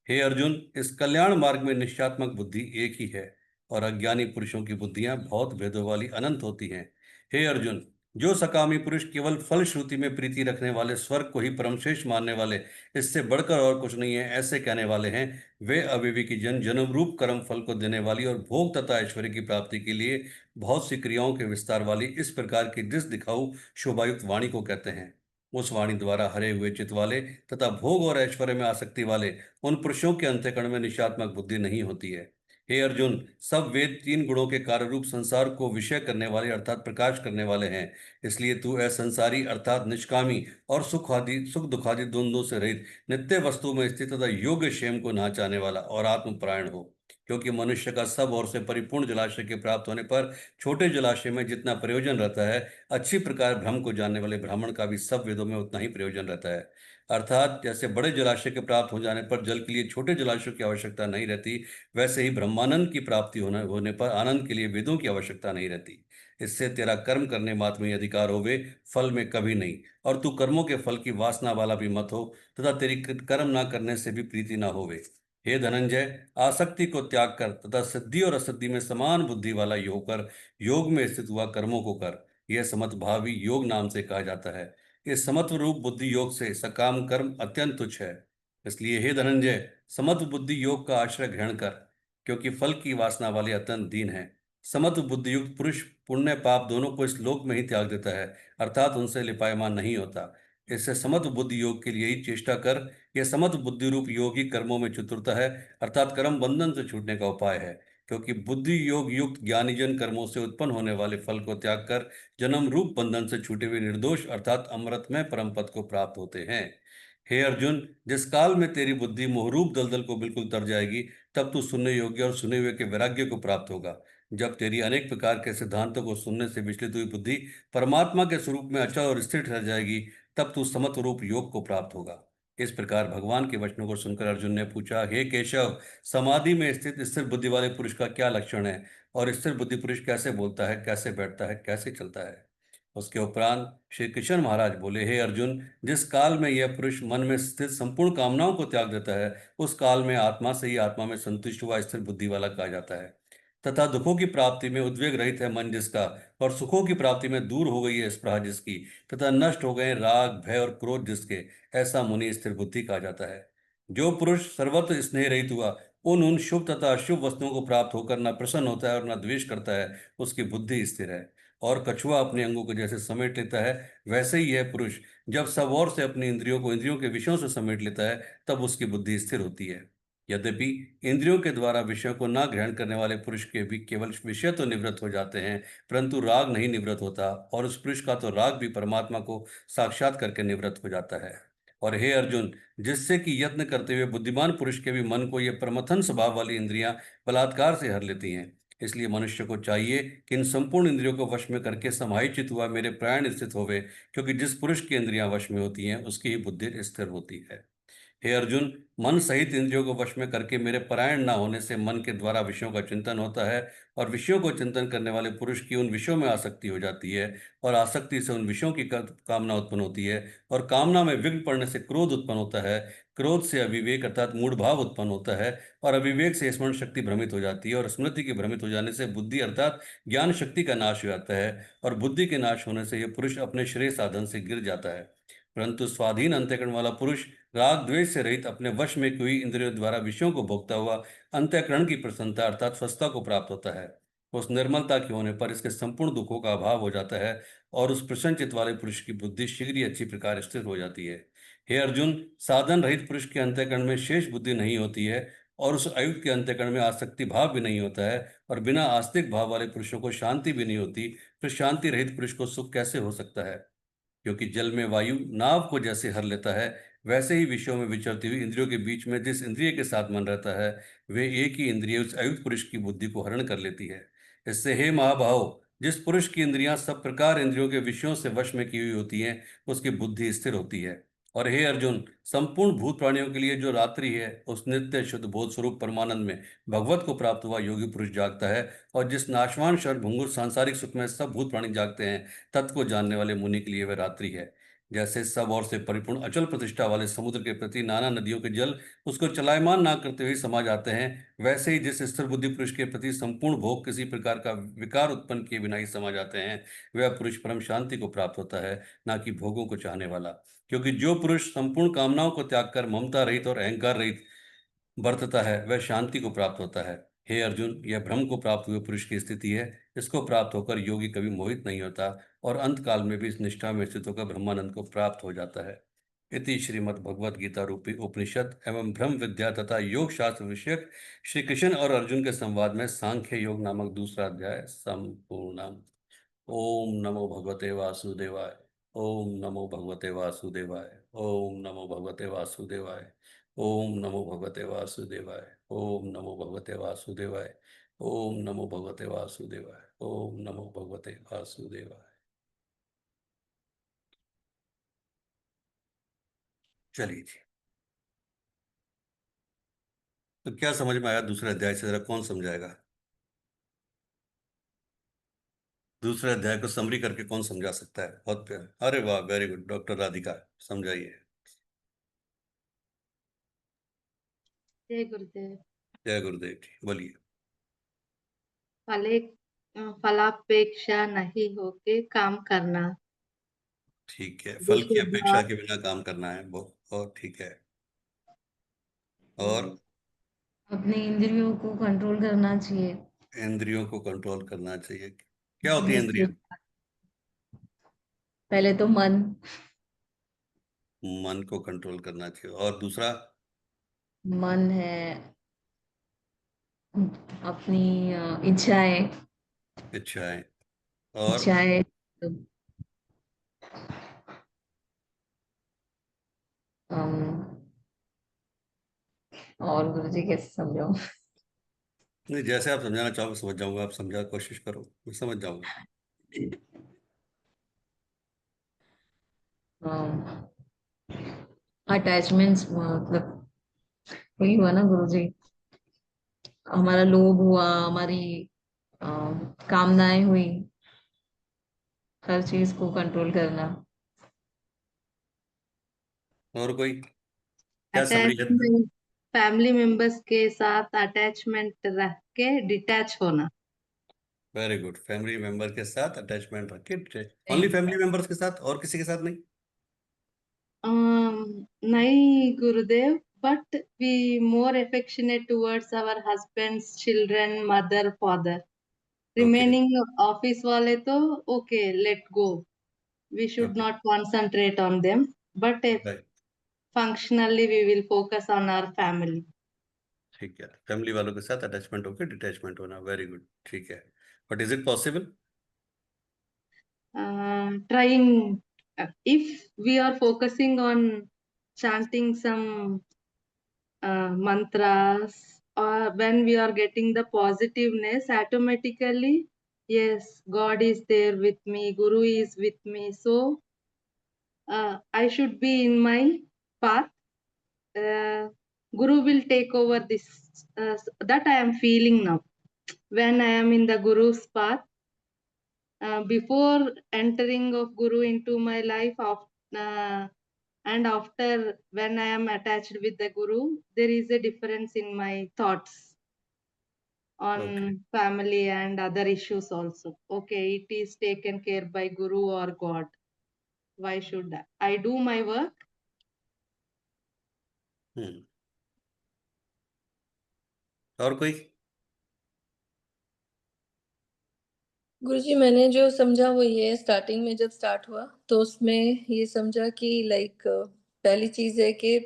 हे अर्जुन, इस कल्याण मार्ग में निश्चयात्मक बुद्धि एक ही है और अज्ञानी पुरुषों की बुद्धियां बहुत भेदों वाली अनंत होती हैं। हे अर्जुन, जो सकामी पुरुष केवल फल श्रुति में प्रीति रखने वाले, स्वर्ग को ही परमश्रेष्ठ मानने वाले, इससे बढ़कर और कुछ नहीं है ऐसे कहने वाले हैं, वे अविवेकी जन जन्म रूप कर्म फल को देने वाली और भोग तथा ऐश्वर्य की प्राप्ति के लिए बहुत सी क्रियाओं के विस्तार वाली इस प्रकार की दिस दिखाऊ शोभायुक्त वाणी को कहते हैं। उस वाणी द्वारा हरे हुए चित्त वाले तथा भोग और ऐश्वर्य में आसक्ति वाले उन पुरुषों के अंतःकरण में निशात्मक बुद्धि नहीं होती है। हे अर्जुन, सब वेद तीन गुणों के कार्य रूप संसार को विषय करने वाले अर्थात प्रकाश करने वाले हैं। इसलिए तू असंसारी अर्थात निष्कामी और सुख दुखादि द्वंद्वों से रहित नित्य वस्तु में स्थित तथा योग्य क्षेम को ना चाहने वाला और आत्मपरायण हो। क्योंकि मनुष्य का सब ओर से परिपूर्ण जलाशय के प्राप्त होने पर छोटे जलाशय में जितना प्रयोजन रहता है, अच्छी प्रकार ब्रह्म को जानने वाले ब्राह्मण का भी सब वेदों में उतना ही प्रयोजन रहता है। अर्थात जैसे बड़े जलाशय के प्राप्त हो जाने पर जल के लिए छोटे जलाशयों की आवश्यकता नहीं रहती, वैसे ही ब्रह्मानंद की प्राप्ति होने पर आनंद के लिए वेदों की आवश्यकता नहीं रहती। इससे तेरा कर्म करने मात्र में अधिकार होवे, फल में कभी नहीं। और तू कर्मों के फल की वासना वाला भी मत हो तथा तेरी कर्म ना करने से भी प्रीति ना होवे। हे धनंजय, आसक्ति को त्याग कर तथा सिद्धि और असिद्धि में समान बुद्धि वाला योग कर, योग में स्थित हुआ कर्मों को कर। यह समत्भावी योग नाम से कहा जाता है। इस समत्व रूप बुद्धि योग से सकाम कर्म अत्यंत तुच्छ है। इसलिए हे धनंजय, समत्व बुद्धि योग का आश्रय ग्रहण कर, क्योंकि फल की वासना वाले अत्यंत दीन है। समत्व बुद्धि युक्त पुरुष पुण्य पाप दोनों को इस लोक में ही त्याग देता है, अर्थात उनसे लिपायमान नहीं होता। इससे समत्व बुद्धि योग के लिए ही चेष्टा कर। यह समत्व बुद्धि रूप योग ही कर्मों में चतुरता है, अर्थात कर्म बंधन से छूटने का उपाय है। क्योंकि बुद्धि योग युक्त ज्ञानीजन कर्मों से उत्पन्न होने वाले फल को त्याग कर जन्म रूप बंधन से छूटे हुए निर्दोष अर्थात अमृतमय परम पद को प्राप्त होते हैं। हे अर्जुन, जिस काल में तेरी बुद्धि मोहरूप दलदल को बिल्कुल तर जाएगी, तब तू सुनने योग्य और सुने हुए के वैराग्य को प्राप्त होगा। जब तेरी अनेक प्रकार के सिद्धांतों को सुनने से विचलित हुई बुद्धि परमात्मा के स्वरूप में अचल और स्थिर ठहर जाएगी, तब तू समत्व रूप योग को प्राप्त होगा। इस प्रकार भगवान के वचनों को सुनकर अर्जुन ने पूछा, हे केशव, समाधि में स्थित स्थिर बुद्धि वाले पुरुष का क्या लक्षण है और स्थिर बुद्धि पुरुष कैसे बोलता है, कैसे बैठता है, कैसे चलता है? उसके उपरांत श्री कृष्ण महाराज बोले, हे अर्जुन, जिस काल में यह पुरुष मन में स्थित संपूर्ण कामनाओं को त्याग देता है, उस काल में आत्मा से ही आत्मा में संतुष्ट हुआ स्थिर बुद्धि वाला कहा जाता है। तथा दुखों की प्राप्ति में उद्वेग रहित है मन जिसका, और सुखों की प्राप्ति में दूर हो गई है स्पृहा जिसकी, तथा नष्ट हो गए राग भय और क्रोध जिसके, ऐसा मुनि स्थिर बुद्धि कहा जाता है। जो पुरुष सर्वत्र स्नेह रहित हुआ, उन शुभ तथा अशुभ वस्तुओं को प्राप्त होकर न प्रसन्न होता है और न द्वेष करता है, उसकी बुद्धि स्थिर है। और कछुआ अपने अंगों को जैसे समेट लेता है, वैसे ही यह पुरुष जब सब ओर से अपनी इंद्रियों को इंद्रियों के विषयों से समेट लेता है, तब उसकी बुद्धि स्थिर होती है। यद्यपि इंद्रियों के द्वारा विषयों को न ग्रहण करने वाले पुरुष के भी केवल विषय तो निवृत्त हो जाते हैं, परंतु राग नहीं निवृत्त होता, और उस पुरुष का तो राग भी परमात्मा को साक्षात करके निवृत्त हो जाता है। और हे अर्जुन, जिससे कि यत्न करते हुए बुद्धिमान पुरुष के भी मन को ये प्रमथन स्वभाव वाली इंद्रियां बलात्कार से हर लेती हैं। इसलिए मनुष्य को चाहिए कि इन संपूर्ण इंद्रियों को वश में करके समाहित हुआ मेरे प्राण स्थित होवे, क्योंकि जिस पुरुष की इंद्रियां वश में होती हैं, उसकी ही बुद्धि स्थिर होती है। हे अर्जुन, मन सहित इंद्रियों को वश में करके मेरे परायण न होने से मन के द्वारा विषयों का चिंतन होता है, और विषयों को चिंतन करने वाले पुरुष की उन विषयों में आसक्ति हो जाती है, और आसक्ति से उन विषयों की कामना उत्पन्न होती है, और कामना में विघ्न पड़ने से क्रोध उत्पन्न होता है, क्रोध से अविवेक अर्थात मूढ़ भाव उत्पन्न होता है, और अविवेक से स्मरण शक्ति भ्रमित हो जाती है, और स्मृति के भ्रमित हो जाने से बुद्धि अर्थात ज्ञान शक्ति का नाश हो जाता है, और बुद्धि के नाश होने से यह पुरुष अपने श्रेय साधन से गिर जाता है। परंतु स्वाधीन अंतःकरण वाला पुरुष राग द्वेष से रहित अपने वश में हुई इंद्रियों द्वारा विषयों को भोगता हुआ अंतःकरण की प्रसन्नता अर्थात स्वस्थता को प्राप्त होता है। उस निर्मलता के होने पर इसके संपूर्ण दुखों का अभाव हो जाता है, और उस प्रसन्न चित्त वाले पुरुष की बुद्धि शीघ्र ही अच्छी प्रकार स्थिर हो जाती है। हे अर्जुन, साधन रहित पुरुष के अंतःकरण में शेष बुद्धि नहीं होती है, और उस अयुक्त के अंतःकरण में आसक्ति भाव भी नहीं होता है, और बिना आस्तिक भाव वाले पुरुषों को शांति भी नहीं होती। फिर शांति रहित पुरुष को सुख कैसे हो सकता है? क्योंकि जल में वायु नाव को जैसे हर लेता है, वैसे ही विषयों में विचरती हुई इंद्रियों के बीच में जिस इंद्रिय के साथ मन रहता है, वे एक ही इंद्रिय उस अयुक्त पुरुष की बुद्धि को हरण कर लेती है। इससे हे महाभाव, जिस पुरुष की इंद्रियां सब प्रकार इंद्रियों के विषयों से वश में की हुई होती हैं, उसकी बुद्धि स्थिर होती है। और हे अर्जुन, संपूर्ण भूत प्राणियों के लिए जो रात्रि है, उस नित्य शुद्ध बोध स्वरूप परमानंद में भगवत को प्राप्त हुआ योगी पुरुष जागता है, और जिस नाशवान शर भंगुर सांसारिक सुख में सब भूत प्राणी जागते हैं, तत्व को जानने वाले मुनि के लिए वह रात्रि है। जैसे सब ओर से परिपूर्ण अचल प्रतिष्ठा वाले समुद्र के प्रति नाना नदियों के जल उसको चलायमान ना करते हुए समा जाते हैं, वैसे ही जिस स्थिर बुद्धि पुरुष के प्रति संपूर्ण भोग किसी प्रकार का विकार उत्पन्न किए बिना ही समा जाते हैं, वह पुरुष परम शांति को प्राप्त होता है, ना कि भोगों को चाहने वाला। क्योंकि जो पुरुष संपूर्ण कामनाओं को त्याग कर ममता रहित और अहंकार रहित बरतता है, वह शांति को प्राप्त होता है। हे अर्जुन, यह ब्रह्म को प्राप्त हुए पुरुष की स्थिति है। इसको प्राप्त होकर योगी कभी मोहित नहीं होता और अंत काल में भी इस निष्ठा में स्थित होकर ब्रह्मानंद को प्राप्त हो जाता है। इति श्रीमद् भगवद गीता रूपी उपनिषद एवं ब्रह्म विद्या तथा योग शास्त्र विषयक श्री कृष्ण और अर्जुन के संवाद में सांख्य योग नामक दूसरा अध्याय संपूर्ण। ओम नमो भगवते वासुदेवाय। ओम नमो भगवते वासुदेवाय। ओम नमो भगवते वासुदेवाय। ओम नमो भगवते वासुदेवाय। ओम नमो भगवते वासुदेवाय। ओम नमो भगवते वासुदेवाय। ओम नमो भगवते वासुदेवाय। चलिए जी। तो क्या समझ में आया दूसरे अध्याय से? जरा कौन समझाएगा? दूसरे अध्याय को समरी करके कौन समझा सकता है? बहुत प्यार, अरे वाह, वेरी गुड, डॉक्टर राधिका, समझाइए। जय गुरुदेव। जय गुरुदेव जी, बोलिए। फले फलापेक्षा नहीं होके काम करना। ठीक है, वी फल की शुड अपेक्षा नॉट। के बिना काम करना है, बहुत ठीक है। और अपने इंद्रियों को कंट्रोल करना चाहिए। इंद्रियों को कंट्रोल करना चाहिए। क्या होती है जैसे इंद्रियां? पहले तो मन। मन को कंट्रोल करना चाहिए। और दूसरा? मन है अपनी इच्छाएं। इच्छाएं। और इच्छाएं। अम, और गुरु जी कैसे समझाऊं? नहीं, जैसे आप समझाना चाहो मैं समझ जाऊंगा। आप समझा कोशिश करो, मैं समझ जाऊंगा। अटैचमेंट्स मतलब वही हुआ ना गुरु जी। हमारा लोभ हुआ, हमारी अ, कामनाएं हुई, हर चीज को कंट्रोल करना। और कोई? क्या समझी है? अटैचमेंट, फैमिली मेंबर्स के साथ अटैचमेंट रख के डिटैच होना। वेरी गुड, फैमिली मेंबर के साथ अटैचमेंट रखे। ओनली फैमिली मेंबर्स के साथ, और किसी के साथ नहीं? नहीं Gurudev, but we more affectionate towards our husbands, children, mother, father. Okay. Remaining office वाले तो okay, let go. We should okay. not concentrate on them, but if right. functionally we will focus on our family. ठीक है, फैमिली वालों के साथ अटैचमेंट होकर डिटैचमेंट होना, वेरी गुड, ठीक है। But is it possible? Trying, if we are focusing on chanting some mantras, or when we are getting the positiveness, automatically, yes, God is there with me, Guru is with me. So I should be in my path. Uh, Guru will take over this. That I am feeling now. When I am in the Guru's path, before entering of Guru into my life, and after when I am attached with the Guru, there is a difference in my thoughts okay. on family and other issues also. Okay, it is taken care by Guru or God. Why should I do my work? हम्म। और कोई? गुरुजी मैंने जो समझा वो ये स्टार्टिंग में जब स्टार्ट हुआ तो उसमें ये समझा कि लाइक पहली चीज है कि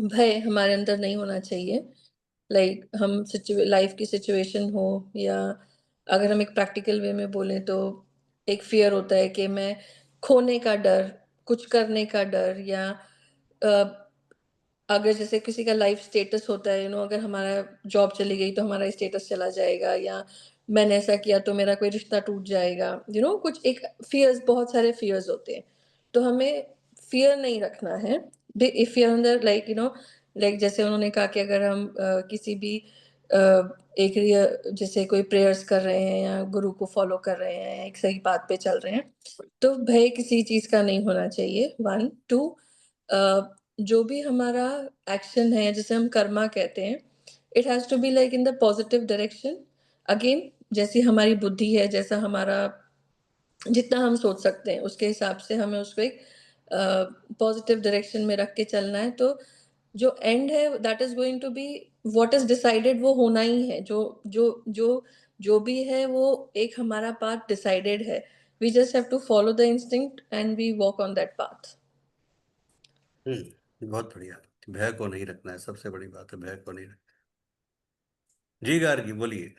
भय हमारे अंदर नहीं होना चाहिए। लाइक हम लाइफ की सिचुएशन हो या अगर हम एक प्रैक्टिकल वे में बोलें तो एक फियर होता है कि मैं खोने का डर, कुछ करने का डर या अगर जैसे किसी का लाइफ स्टेटस होता है अगर हमारा जॉब चली गई तो हमारा स्टेटस चला जाएगा या मैंने ऐसा किया तो मेरा कोई रिश्ता टूट जाएगा। कुछ एक फियर्स, बहुत सारे फियर्स होते हैं। तो हमें फियर नहीं रखना है। इफ यू अंदर लाइक लाइक जैसे उन्होंने कहा कि अगर हम किसी भी जैसे कोई प्रेयर्स कर रहे हैं या गुरु को फॉलो कर रहे हैं, एक सही बात पे चल रहे हैं, तो भय किसी चीज का नहीं होना चाहिए। 1 2 जो भी हमारा एक्शन है, जैसे हम कर्मा कहते हैं, it has to be like in the positive direction. Again, जैसी हमारी बुद्धि है, जैसा हमारा जितना हम सोच सकते हैं, उसके हिसाब से हमें उसको एक पॉजिटिव डायरेक्शन में रख के चलना है। तो जो एंड है, that is going to be what is decided, वो होना ही है। जो जो जो जो भी है, वो एक हमारा पाथ डिसाइडेड है। We just have to follow the instinct and we walk on that path. बहुत बढ़िया। भय को नहीं रखना है, सबसे बड़ी बात है, भय को नहीं रखना। जी गार्गी बोलिए।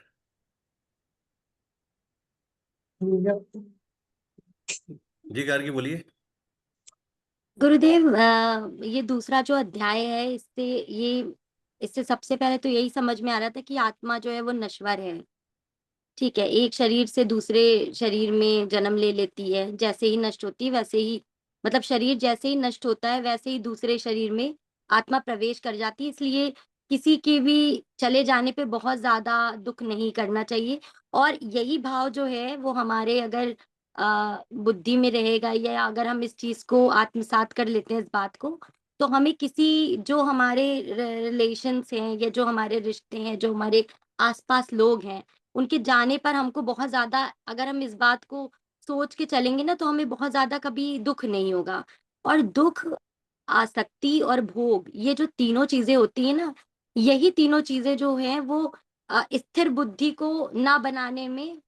जी गार्गी बोलिए। गुरुदेव, ये दूसरा जो अध्याय है, इससे सबसे पहले तो यही समझ में आ रहा था कि आत्मा जो है वो नश्वर है। ठीक है, एक शरीर से दूसरे शरीर में जन्म ले लेती है, जैसे ही नष्ट होती है वैसे ही, मतलब शरीर जैसे ही नष्ट होता है वैसे ही दूसरे शरीर में आत्मा प्रवेश कर जाती है। इसलिए किसी के भी चले जाने पे बहुत ज्यादा दुख नहीं करना चाहिए। और यही भाव जो है वो हमारे अगर बुद्धि में रहेगा, या अगर हम इस चीज को आत्मसात कर लेते हैं इस बात को, तो हमें किसी जो हमारे रिलेशंस हैं या जो हमारे रिश्ते हैं, जो हमारे आसपास लोग हैं, उनके जाने पर हमको बहुत ज्यादा, अगर हम इस बात को सोच के चलेंगे ना, तो हमें बहुत ज्यादा कभी दुख नहीं होगा। और दुख, आसक्ति और भोग, ये जो तीनों चीजें होती है ना, यही तीनों चीजें जो है वो स्थिर बुद्धि को ना बनाने में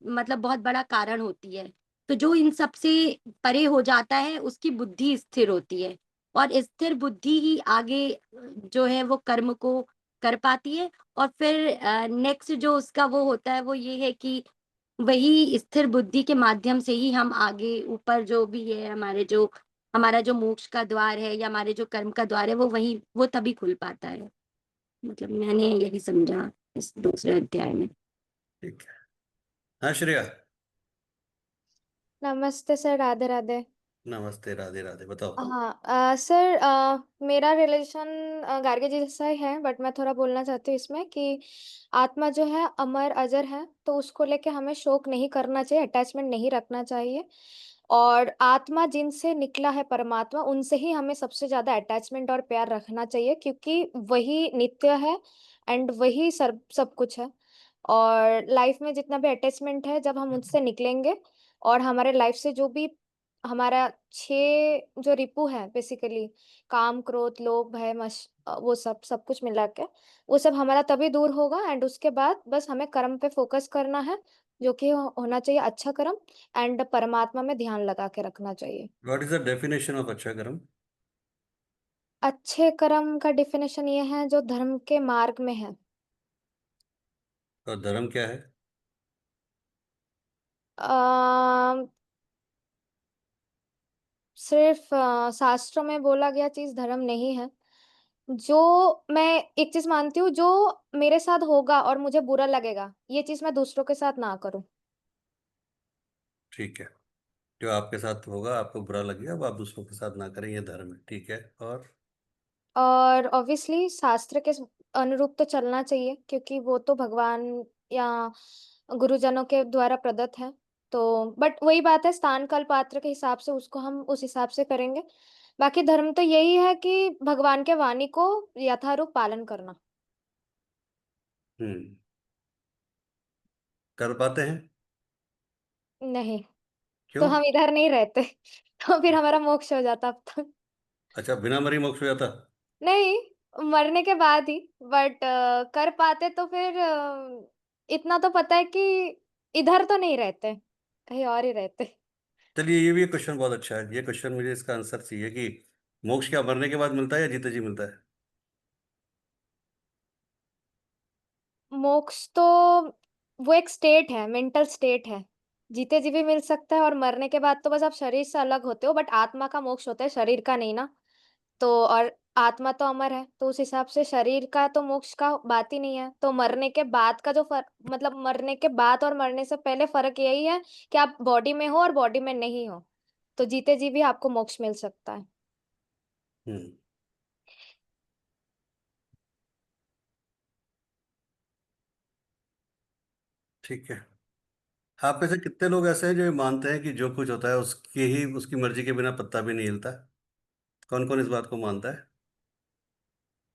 मतलब बहुत बड़ा कारण होती है। तो जो इन सब से परे हो जाता है उसकी बुद्धि स्थिर होती है, और स्थिर बुद्धि ही आगे जो है वो कर्म को कर पाती है। और फिर नेक्स्ट जो उसका वो होता है वो ये है कि वही स्थिर बुद्धि के माध्यम से ही हम आगे ऊपर जो भी है, हमारा जो मोक्ष का द्वार है या हमारे जो कर्म का द्वार है, वो तभी खुल पाता है। मतलब मैंने यही समझा इस दूसरे अध्याय में। ठीक है। हाँ श्रेया। नमस्ते सर, राधे राधे। नमस्ते, राधे राधे, बताओ। हाँ, सर, मेरा रिलेशन गार्गे जी जैसा ही है, बट मैं थोड़ा बोलना चाहती हूँ इसमें कि आत्मा जो है अमर अजर है, तो उसको लेके हमें शोक नहीं करना चाहिए, अटैचमेंट नहीं रखना चाहिए। और आत्मा जिनसे निकला है परमात्मा, उनसे ही हमें सबसे ज़्यादा अटैचमेंट और प्यार रखना चाहिए, क्योंकि वही नित्य है एंड वही सब कुछ है। और लाइफ में जितना भी अटैचमेंट है, जब हम उससे निकलेंगे और हमारे लाइफ से जो भी हमारा 6 जो रिपू है बेसिकली, काम, क्रोध, लोभ, भय, वो सब कुछ मिला के, वो सब हमारा तभी दूर होगा। एंड उसके बाद बस हमें कर्म पे फोकस करना है, जो कि होना चाहिए अच्छा कर्म, एंड परमात्मा में ध्यान लगा के रखना चाहिए। What is the definition of अच्छा कर्म? अच्छे कर्म का डेफिनेशन ये है जो धर्म के मार्ग में है। और धर्म क्या है? अ, सिर्फ शास्त्रों में बोला गया चीज धर्म नहीं है। जो मैं एक चीज मानती हूँ, जो मेरे साथ होगा और मुझे बुरा लगेगा, ये चीज मैं दूसरों के साथ ना करूं। ठीक है। जो आपके साथ होगा, आपको बुरा लगेगा, वो आप दूसरों के साथ ना करें, ये धर्म है। ठीक है। और और ऑब्वियसली शास्त्र के अनुरूप तो चलना चाहिए, क्योंकि वो तो भगवान या गुरुजनों के द्वारा प्रदत्त है। तो बट वही बात है, स्थान काल पात्र के हिसाब से उसको हम उस हिसाब से करेंगे। बाकी धर्म तो यही है कि भगवान के वाणी को यथारूप पालन करना। हम्म, कर पाते हैं? नहीं, तो क्यों? हम इधर नहीं रहते। तो फिर हमारा मोक्ष हो जाता अब तक। अच्छा, बिना मरी मोक्ष हो जाता? नहीं, मरने के बाद ही। बट कर पाते तो फिर इतना तो पता है कि इधर तो नहीं रहते, कहीं और ही रहते। चलिए, ये भी क्वेश्चन बहुत अच्छा है। ये क्वेश्चन मुझे इसका आंसर चाहिए कि मोक्ष क्या मरने के बाद मिलता है या जीते जी मिलता है? मोक्ष तो वो एक स्टेट है, मेंटल स्टेट है। जीते जी भी मिल सकता है, और मरने के बाद तो बस आप शरीर से अलग होते हो, बट आत्मा का मोक्ष होता है, शरीर का नहीं ना। तो और आत्मा तो अमर है, तो उस हिसाब से शरीर का तो मोक्ष का बात ही नहीं है। तो मरने के बाद का जो मतलब मरने के बाद और मरने से पहले फर्क यही है कि आप बॉडी में हो और बॉडी में नहीं हो। तो जीते जी भी आपको मोक्ष मिल सकता है। हम्म। ठीक है। आप में से कितने लोग ऐसे हैं जो ये मानते हैं कि जो कुछ होता है उसकी मर्जी के बिना पत्ता भी नहीं हिलता? कौन कौन इस बात को मानता है?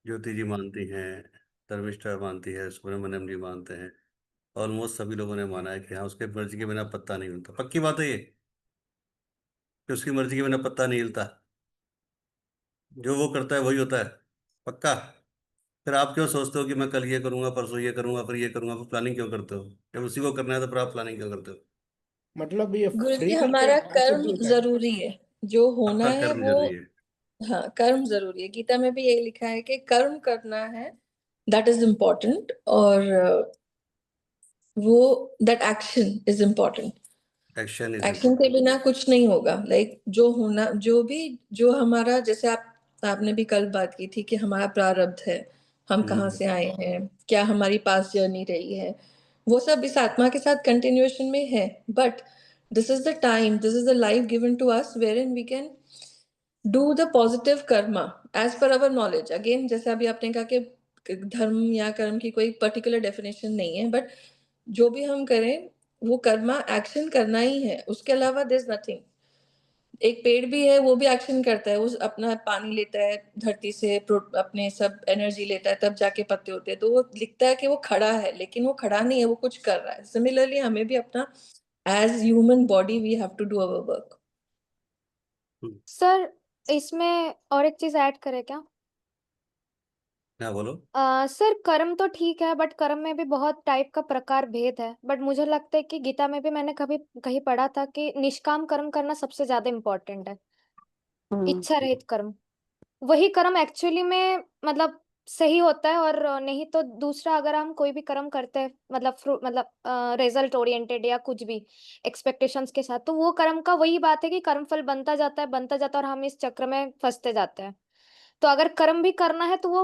ज्योति जी मानती हैं, धर्मिष्ठा मानती है, सुब्रमण्यम जी मानते हैं। ऑलमोस्ट सभी लोगों ने माना है कि हाँ, उसके मर्जी के बिना पत्ता नहीं हिलता। पक्की बात है ये कि उसकी मर्जी के बिना पत्ता नहीं हिलता? जो वो करता है वही होता है? पक्का? फिर आप क्यों सोचते हो कि मैं कल ये करूंगा, परसों ये करूंगा, फिर ये करूंगा? फिर प्लानिंग क्यों करते हो? जब उसी को करना है तो फिर आप प्लानिंग क्यों करते हो? मतलब ये गुरु फ्री जी विल का हमारा कर्म कॉन्सेप्ट होता है। जरूरी है, जो होना आपका है कर्म वो। जरूरी है। हाँ, कर्म जरूरी है, गीता में भी यही लिखा है कि कर्म करना है, दैट इज इम्पोर्टेंट। और वो that action is important. Action is action के इम्पोर्टेंट। बिना कुछ नहीं होगा। लाइक जो होना, जो भी, जो हमारा, जैसे आपने भी कल बात की थी कि हमारा प्रारब्ध है, हम कहाँ से आए हैं, क्या हमारी पास जर्नी रही है, वो सब इस आत्मा के साथ कंटिन्यूएशन में है। But this is the time, this is the life given to us wherein we can do the positive karma as per our knowledge. Again, जैसे अभी आपने कहा कि धर्म या कर्म की कोई पर्टिकुलर डेफिनेशन नहीं है, बट जो भी हम करें वो कर्मा एक्शन करना ही है, उसके अलावा देयर इज नथिंग। एक पेड़ भी है, वो भी एक्शन करता है, वो अपना पानी लेता है धरती से, अपने सब एनर्जी लेता है, तब जाके पत्ते होते हैं। तो वो लिखता है कि वो खड़ा है, लेकिन वो खड़ा नहीं है, वो कुछ कर रहा है। सिमिलरली हमें भी अपना as human body we have to do our work. Sir, इसमें और एक चीज ऐड करें क्या? हाँ, बोलो। सर, कर्म तो ठीक है, बट कर्म में भी बहुत टाइप का प्रकार भेद है। बट मुझे लगता है कि गीता में भी मैंने कभी कहीं पढ़ा था कि निष्काम कर्म करना सबसे ज्यादा इम्पोर्टेंट है। इच्छा रहित कर्म, वही कर्म एक्चुअली में मतलब सही होता है। और नहीं तो दूसरा, अगर हम कोई भी कर्म करते हैं मतलब मतलब रिजल्ट ओरिएंटेड या कुछ भी एक्सपेक्टेशंस के साथ, तो वो कर्म का वही बात है कि कर्म फल बनता जाता है, बनता जाता है, और हम इस चक्र में फंसते जाते हैं। तो अगर कर्म भी करना है तो वो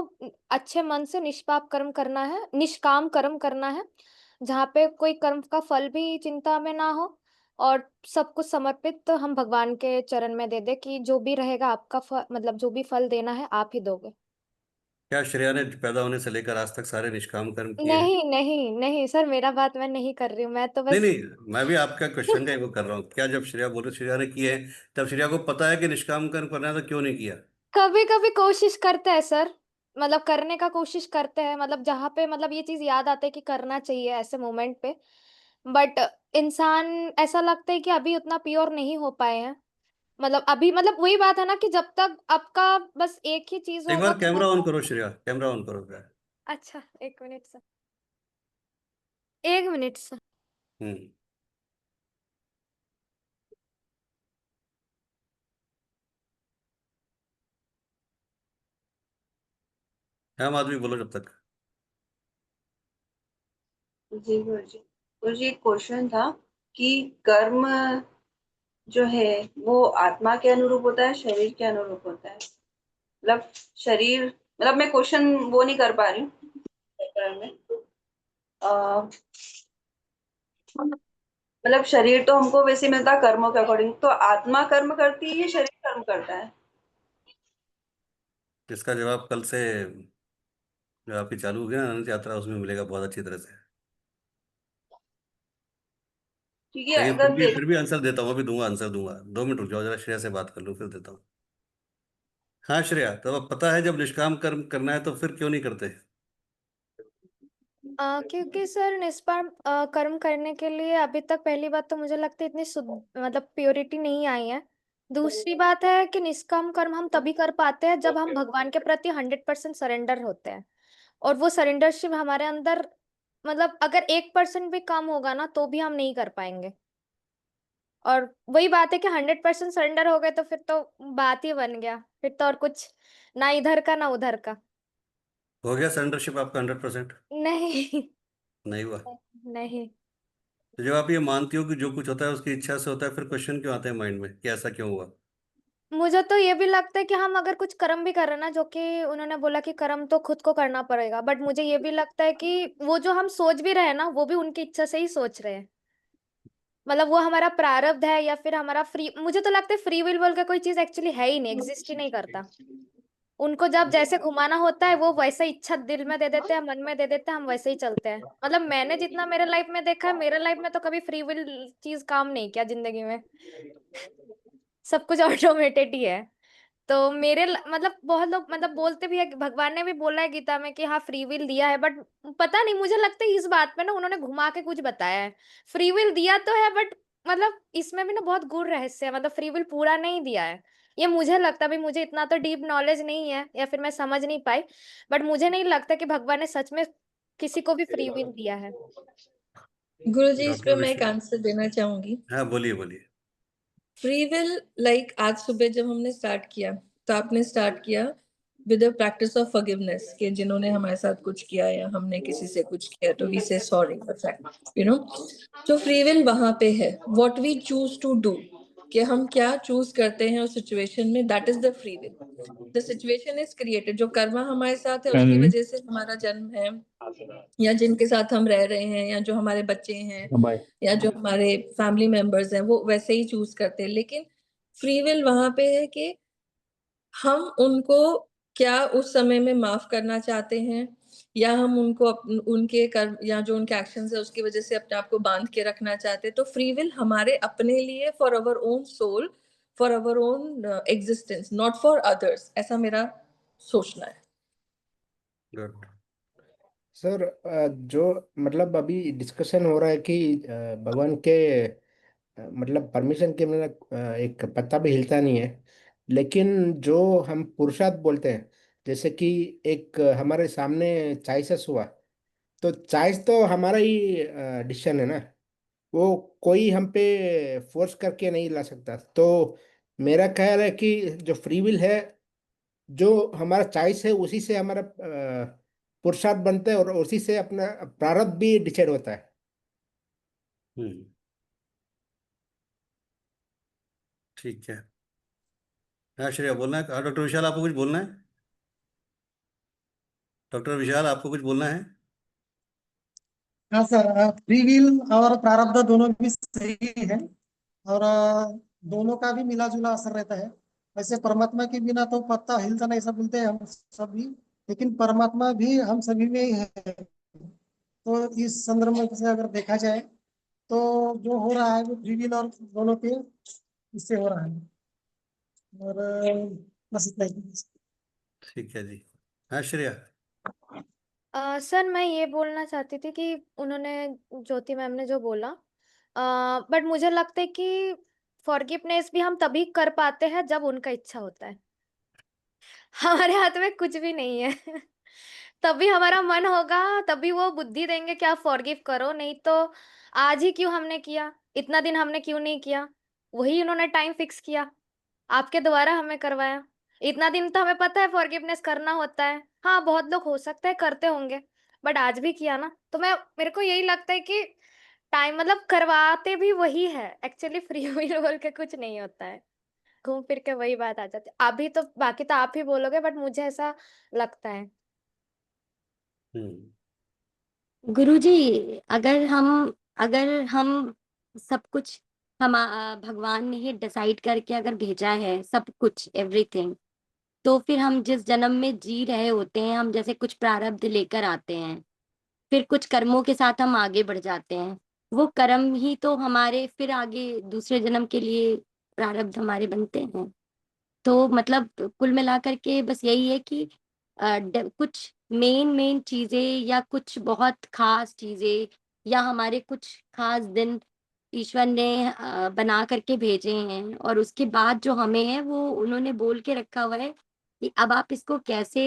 अच्छे मन से निष्पाप कर्म करना है, निष्काम कर्म करना है, जहाँ पे कोई कर्म का फल भी चिंता में ना हो, और सब कुछ समर्पित तो हम भगवान के चरण में दे दे कि जो भी रहेगा आपका मतलब जो भी फल देना है आप ही दोगे। क्या श्रेया ने पैदा होने से लेकर आज तक सारे निष्काम कर्म किए हैं? नहीं नहीं नहीं सर, मेरा बात मैं नहीं कर रही हूँ, मैं तो नहीं बस नहीं, मैं भी आपका क्वेश्चन का ही वो कर रहा हूँ। क्या जब श्रेया बोले श्रेया ने किए हैं, तब श्रेया को पता है कि निष्काम कर्म करना है, तो क्यों नहीं किया? कभी कभी कोशिश करते हैं सर, मतलब करने का कोशिश करते हैं, मतलब जहाँ पे मतलब ये चीज याद आता है कि करना चाहिए ऐसे मोमेंट पे। बट इंसान, ऐसा लगता है कि अभी उतना प्योर नहीं हो पाए हैं। मतलब अभी, मतलब वही बात है ना कि जब तक आपका बस एक ही चीज एक होगा बार तो कैमरा ऑन वो। करो श्रेया, कैमरा ऑन करो क्या? अच्छा, एक मिनट सर, एक मिनट सर। हम्म। हम आदमी बोलो जब तक। जी गुरुजी, गुरुजी एक क्वेश्चन था कि कर्म जो है वो आत्मा के अनुरूप होता है, शरीर के अनुरूप होता है? मतलब शरीर, मतलब मैं क्वेश्चन वो नहीं कर पा रही हूँ में। मतलब शरीर तो हमको वैसे मिलता है कर्मों के अकॉर्डिंग, तो आत्मा कर्म करती है या शरीर कर्म करता है? इसका जवाब कल से जो आपकी चालू होगी ना अनंत यात्रा, उसमें मिलेगा बहुत अच्छी तरह से। ठीक है, लेकिन फिर अगर भी देख। फिर भी आंसर देता हूँ, अभी दूंगा आंसर दूंगा। 2 मिनट रुक जाओ जरा, श्रेया से बात कर लूँ फिर देता हूँ। हाँ श्रेया, तो अब पता है जब निष्काम कर्म करना है तो फिर क्यों नहीं करते? क्योंकि सर निष्काम कर्म करने के लिए अभी तक, पहली बात तो मुझे लगता है इतनी शुद्ध मतलब प्योरिटी नहीं आई है। दूसरी बात है कि निष्काम कर्म हम तभी कर पाते हैं जब हम भगवान के प्रति 100% सरेंडर होते हैं। और वो सरेंडरशिप हमारे अंदर, मतलब अगर 1% भी कम होगा ना तो भी हम नहीं कर पाएंगे। और वही बात है कि 100% सरेंडर हो गए तो फिर तो बात ही बन गया, फिर तो और कुछ ना इधर का ना उधर का। हो गया सरेंडरशिप आपका 100%? नहीं। नहीं हुआ? नहीं, तो जब आप ये मानती हो कि जो कुछ होता है उसकी इच्छा से होता है, फिर क्वेश्चन क्यों आते हैं माइंड में कि ऐसा क्यों हुआ? मुझे तो ये भी लगता है कि हम अगर कुछ कर्म भी कर रहे हैं ना, जो कि उन्होंने बोला कि कर्म तो खुद को करना पड़ेगा, बट मुझे ये भी लगता है कि वो जो हम सोच भी रहे हैं ना, वो भी उनकी इच्छा से ही सोच रहे हैं। मतलब वो हमारा प्रारब्ध है या फिर हमारा फ्री, मुझे तो लगता है फ्री विल बोल के कोई चीज एक्चुअली है ही नहीं, एग्जिस्ट ही नहीं करता। उनको जब जैसे घुमाना होता है वो वैसे इच्छा दिल में दे देते हैं, मन में दे देते हैं, हम वैसे ही चलते हैं। मतलब मैंने जितना मेरे लाइफ में देखा है, मेरे लाइफ में तो कभी फ्री विल चीज काम नहीं किया जिंदगी में। सब कुछ ऑटोमेटेड ही है। तो मतलब बहुत लोग मतलब बोलते भी है कि भगवान ने भी बोला है गीता में कि हाँ फ्री विल दिया है, बट पता नहीं, मुझे लगता है इस बात में ना उन्होंने घुमा के कुछ बताया है। फ्री विल दिया तो है, बट मतलब इसमें भी ना बहुत गूढ़ रहस्य है, मतलब फ्री विल पूरा नहीं दिया है। ये मुझे लगता है, भाई मुझे इतना तो डीप नॉलेज नहीं है या फिर मैं समझ नहीं पाई, बट मुझे नहीं लगता कि भगवान ने सच में किसी को भी फ्री विल दिया है। गुरुजी, इस डॉक्टर पे मैं एक विश्व, आंसर देना चाहूंगी। हाँ बोलिए बोलिए। फ्री विल, लाइक आज सुबह जब हमने स्टार्ट किया तो आपने स्टार्ट किया with the practice of forgiveness, कि जिन्होंने हमारे साथ कुछ किया या हमने किसी से कुछ किया तो we say sorry, you know. तो फ्री विल वहां पे है, what we choose to do, कि हम क्या चूज करते हैं उस सिचुएशन में, that is the free will. The situation is created, जो कर्मा हमारे साथ है उसकी वजह से हमारा जन्म है, या जिनके साथ हम रह रहे हैं, या जो हमारे बच्चे हैं, या जो हमारे फैमिली मेंबर्स हैं, वो वैसे ही चूज करते हैं। लेकिन फ्री विल वहां पे है कि हम उनको क्या उस समय में माफ करना चाहते हैं, या हम उनको उनके कर्म या जो उनके एक्शंस है उसकी वजह से अपने आप को बांध के रखना चाहते हैं। तो फ्री विल हमारे अपने लिए, for our own soul, for our own existence, not for others, ऐसा मेरा सोचना है। गुड। सर, जो मतलब अभी डिस्कशन हो रहा है कि भगवान के मतलब परमिशन के बिना एक पत्ता भी हिलता नहीं है। लेकिन जो हम पुरुषार्थ बोलते हैं, जैसे कि एक हमारे सामने चॉइसेस हुआ, तो चॉइस तो हमारा ही डिसीजन है ना। वो कोई हम पे फोर्स करके नहीं ला सकता। तो मेरा ख्याल है कि जो फ्री विल है, जो हमारा चॉइस है, उसी से हमारा पुरुषार्थ बनता है और उसी से अपना प्रारब्ध भी डिसाइड होता है। हम्म, ठीक है। हाँ श्रेया बोलना है, हाँ डॉक्टर विशाल आपको कुछ बोलना है? डॉक्टर विशाल आपको कुछ बोलना है? हाँ सर, फ्री विल और प्रारब्ध दोनों भी सही है, और दोनों का भी मिला जुला असर रहता है। वैसे परमात्मा के बिना तो पत्ता हिलता नहीं, सब बोलते हैं हम सब भी, लेकिन परमात्मा भी हम सभी में ही है। तो इस संदर्भ में से अगर देखा जाए तो जो हो रहा है वो फ्री विल और दोनों के इससे हो रहा है। और बस इतना ही। ठीक है जी। हाँ श्रेया। सर मैं ये बोलना चाहती थी कि उन्होंने, ज्योति मैम ने जो बोला, बट मुझे लगता है कि फॉरगिवनेस भी हम तभी कर पाते हैं जब उनका इच्छा होता है। हमारे हाथ में कुछ भी नहीं है। तभी हमारा मन होगा, तभी वो बुद्धि देंगे कि आप फॉरगिव करो, नहीं तो आज ही क्यों हमने किया, इतना दिन हमने क्यों नहीं किया। वही उन्होंने टाइम फिक्स किया, आपके द्वारा हमें करवाया। इतना दिन तो हमें पता है फॉरगिवनेस करना होता है। हाँ बहुत लोग हो सकता है करते होंगे, बट आज भी किया ना। तो मेरे को यही लगता है कि टाइम मतलब करवाते भी वही है एक्चुअली। फ्री विल बोल के कुछ नहीं होता है, घूम फिर के वही बात आ जाती है। अभी तो बाकी तो आप ही बोलोगे, बट मुझे ऐसा लगता है। हम्म। गुरुजी, अगर हम सब कुछ भगवान ने ही डिसाइड करके अगर भेजा है सब कुछ एवरीथिंग, तो फिर हम जिस जन्म में जी रहे होते हैं, हम जैसे कुछ प्रारब्ध लेकर आते हैं, फिर कुछ कर्मों के साथ हम आगे बढ़ जाते हैं। वो कर्म ही तो हमारे फिर आगे दूसरे जन्म के लिए प्रारब्ध हमारे बनते हैं। तो मतलब कुल मिलाकर के बस यही है कि कुछ मेन मेन चीजें या कुछ बहुत खास चीजें या हमारे कुछ खास दिन ईश्वर ने बना करके भेजे हैं, और उसके बाद जो हमें है वो उन्होंने बोल के रखा हुआ है कि अब आप इसको कैसे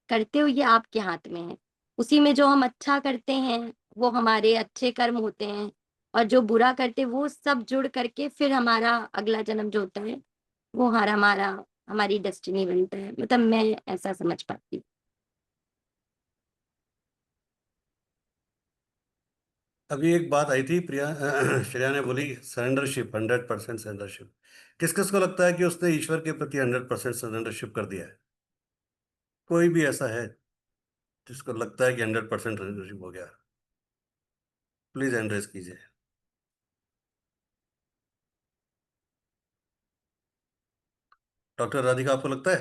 करते हो ये आपके हाथ में है। उसी में जो हम अच्छा करते हैं वो हमारे अच्छे कर्म होते हैं, और जो बुरा करते हैं वो सब जुड़ करके फिर हमारा अगला जन्म जो होता है वो हमारा हमारी डेस्टिनी बनता है। मतलब मैं ऐसा समझ पाती हूँ। अभी एक बात आई थी प्रिया, श्रेया ने बोली सरेंडरशिप, 100% सरेंडरशिप। किस किस को लगता है कि उसने ईश्वर के प्रति 100% सरेंडरशिप कर दिया है? कोई भी ऐसा है जिसको लगता है कि 100% सरेंडरशिप हो गया? प्लीज हैंड रेज कीजिए। डॉक्टर राधिका आपको लगता है?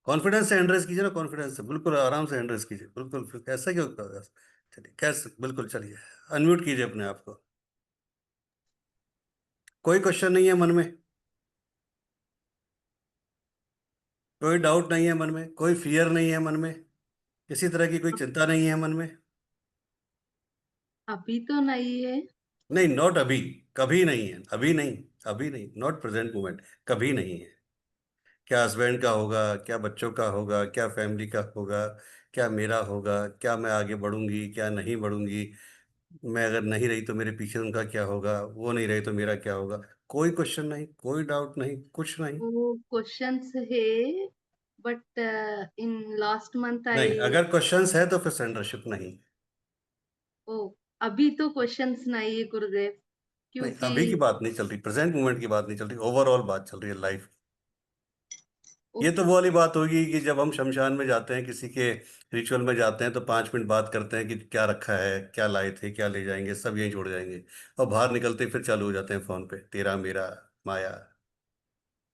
कॉन्फिडेंस से हैंड रेज कीजिए ना, कॉन्फिडेंस से, बिल्कुल आराम से हैंड रेज कीजिए, बिल्कुल। फिर कैसा क्यों कर रहे हो? चलिए, कैसे, बिल्कुल चलिए, अनम्यूट कीजिए अपने आप को। कोई क्वेश्चन नहीं है मन में? कोई डाउट नहीं है मन में? कोई फियर नहीं है मन में? किसी तरह की कोई चिंता नहीं है मन में? अभी तो नहीं है। नहीं, नॉट अभी, कभी नहीं है, अभी नहीं, अभी नहीं, नॉट प्रेजेंट मोमेंट, कभी नहीं है। क्या हस्बैंड का होगा, क्या बच्चों का होगा, क्या फैमिली का होगा, क्या मेरा होगा, क्या मैं आगे बढ़ूंगी, क्या नहीं बढ़ूंगी, मैं अगर नहीं रही तो मेरे पीछे उनका क्या होगा, वो नहीं रही तो मेरा क्या होगा? कोई क्वेश्चन नहीं, कोई डाउट नहीं, कुछ नहीं। वो क्वेश्चंस है, बट इन लास्ट मंथ नहीं, आई। अगर क्वेश्चंस है तो फिर सेंडरशिप नहीं। ओ, अभी तो क्वेश्चंस नहीं है गुरुदेव, नहीं, क्योंकि अभी की बात नहीं चल रही, प्रेजेंट मोमेंट की बात नहीं चल रही, ओवरऑल बात चल रही है लाइफ। ये तो वो वाली बात होगी कि जब हम शमशान में जाते हैं, किसी के रिचुअल में जाते हैं, तो 5 मिनट बात करते हैं कि क्या रखा है, क्या लाए थे, क्या ले जाएंगे, सब यहीं छोड़ जाएंगे, और बाहर निकलते ही फिर चालू हो जाते हैं फोन पे, तेरा मेरा माया,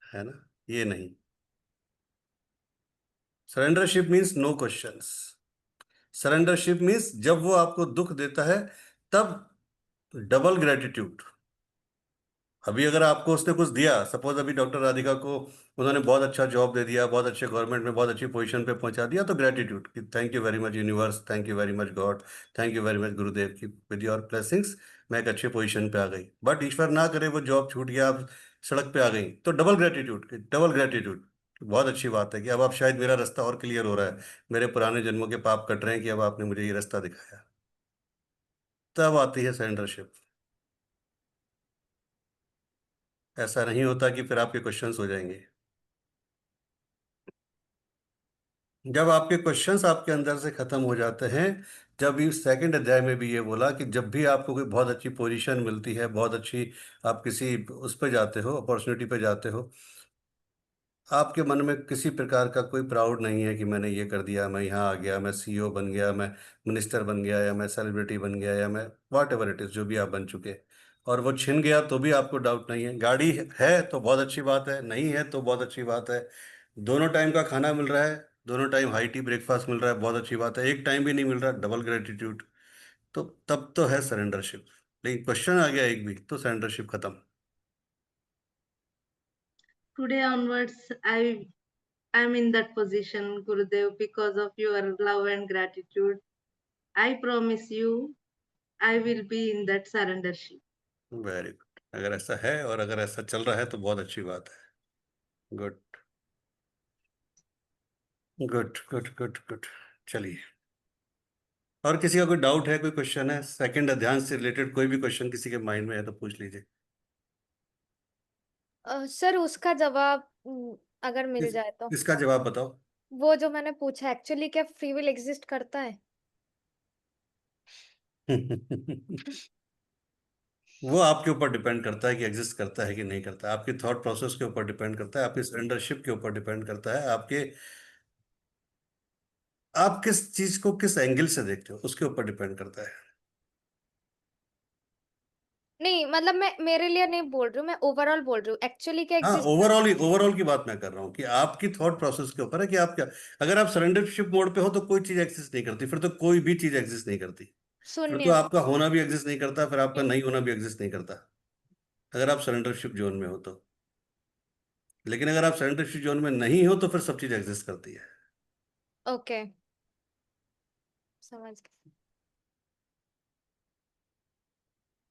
है ना? ये नहीं। सरेंडरशिप मीन्स नो क्वेश्चंस। सरेंडरशिप मीन्स जब वो आपको दुख देता है तब डबल ग्रेटिट्यूड। अभी अगर आपको उसने कुछ दिया, सपोज अभी डॉक्टर राधिका को उन्होंने बहुत अच्छा जॉब दे दिया, बहुत अच्छे गवर्नमेंट में बहुत अच्छी पोजीशन पे पहुंचा दिया, तो ग्रेटिट्यूड कि thank you very much universe, thank you very much God, thank you very much गुरुदेव की विद योर ब्लेसिंग्स मैं एक अच्छे पोजीशन पे आ गई। बट ईश्वर ना करे वो जॉब छूट गया, आप सड़क पे आ गई, तो डबल ग्रेटिट्यूड, डबल ग्रेटिट्यूड। बहुत अच्छी बात है कि अब आप शायद मेरा रास्ता और क्लियर हो रहा है, मेरे पुराने जन्मों के पाप कट रहे हैं कि अब आपने मुझे ये रास्ता दिखाया। तब आती है सरेंडरशिप। ऐसा नहीं होता कि फिर आपके क्वेश्चंस हो जाएंगे। जब आपके क्वेश्चंस आपके अंदर से खत्म हो जाते हैं, जब इस सेकंड अध्याय में भी ये बोला कि जब भी आपको कोई बहुत अच्छी पोजीशन मिलती है, बहुत अच्छी, आप किसी उस पे जाते हो, अपॉर्चुनिटी पे जाते हो, आपके मन में किसी प्रकार का कोई प्राउड नहीं है कि मैंने ये कर दिया, मैं यहाँ आ गया, मैं सीईओ बन गया, मैं मिनिस्टर बन गया, या मैं सेलिब्रिटी बन गया, या मैं वॉट एवर इट इज, जो भी आप बन चुके, और वो छिन गया तो भी आपको डाउट नहीं है। गाड़ी है तो बहुत अच्छी बात है, नहीं है तो बहुत अच्छी बात है, दोनों टाइम का खाना मिल रहा है, दोनों टाइम हाई टी ब्रेकफास्ट मिल रहा है, बहुत अच्छी बात है, एक टाइम भी नहीं मिल रहा, डबल ग्रेटिट्यूड। तो तब तो है सरेंडरशिप। लेकिन क्वेश्चन आ गया एक भी तो सरेंडरशिप खत्म। today onwards I'm in that position, Gurudev, because of your love and gratitude. I promise you I will be in that surrendership. Very good, अगर ऐसा है और अगर ऐसा चल रहा है तो बहुत अच्छी बात है। Good, good, good, good, good. चलिए, और किसी का कोई डाउट है, कोई क्वेश्चन है सेकंड अध्याय से रिलेटेड, कोई भी क्वेश्चन किसी के माइंड में है तो पूछ लीजिए। सर उसका जवाब अगर मिल इस, जाए तो। इसका जवाब बताओ। वो जो मैंने पूछा, एक्चुअली क्या फ्री विल एग्जिस्ट करता है? वो आपके ऊपर डिपेंड करता है कि एग्जिस्ट करता है कि नहीं करता है, आपके थॉट प्रोसेस के ऊपर डिपेंड करता है, आपकी सरेंडरशिप के ऊपर डिपेंड करता है, आपके, आप किस चीज को किस एंगल से देखते हो उसके ऊपर डिपेंड करता है। नहीं मतलब मैं मेरे लिए नहीं बोल रही हूँ, मैं ओवरऑल बोल रही हूँ, एक्चुअली क्या हाँ, एग्जिस्ट ओवरऑल ही, ओवरऑल की बात मैं कर रहा हूँ कि आपकी थॉट प्रोसेस के ऊपर है कि आप क्या, अगर आप सरेंडरशिप मोड पे हो तो कोई चीज एग्जिस्ट नहीं करती, फिर तो कोई भी चीज एग्जिस्ट नहीं करती, फिर तो शून्य। आपका होना भी एग्जिस्ट नहीं करता, फिर आपका नहीं होना भी एग्जिस्ट नहीं करता, अगर आप सरेंडरशिप जोन में हो तो। लेकिन अगर आप सरेंडरशिप जोन में नहीं हो तो फिर सब चीज एग्जिस्ट करती है। ओके, समझ गई।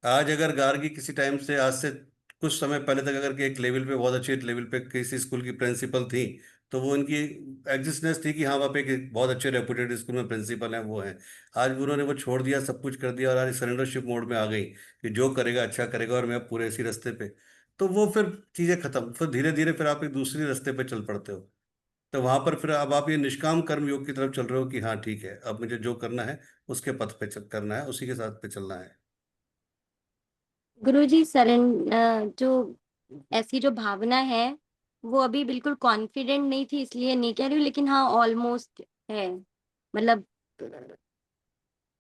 आज अगर गार्गी किसी टाइम से, आज से कुछ समय पहले तक अगर कि एक लेवल पे, बहुत अच्छे लेवल पे किसी स्कूल की प्रिंसिपल थी, तो वो उनकी एग्जिस्टेंस थी कि हाँ वहाँ पे एक बहुत अच्छे रेपुटेड स्कूल में प्रिंसिपल हैं, वो हैं। आज उन्होंने वो छोड़ दिया, सब कुछ कर दिया, और आज सरेंडरशिप मोड में आ गई कि जो करेगा अच्छा करेगा और मैं पूरे इसी रास्ते पे। तो वो फिर चीज़ें खत्म, फिर धीरे धीरे फिर आप एक दूसरी रास्ते पे चल पड़ते हो। तो वहां पर फिर अब आप ये निष्काम कर्म योग की तरफ चल रहे हो कि हाँ ठीक है, अब मुझे जो करना है उसके पथ पे करना है, उसी के साथ पे चलना है। गुरुजी, जो ऐसी जो भावना है वो अभी बिल्कुल कॉन्फिडेंट नहीं थी, इसलिए नहीं कह रही हूँ, लेकिन हाँ ऑलमोस्ट है। मतलब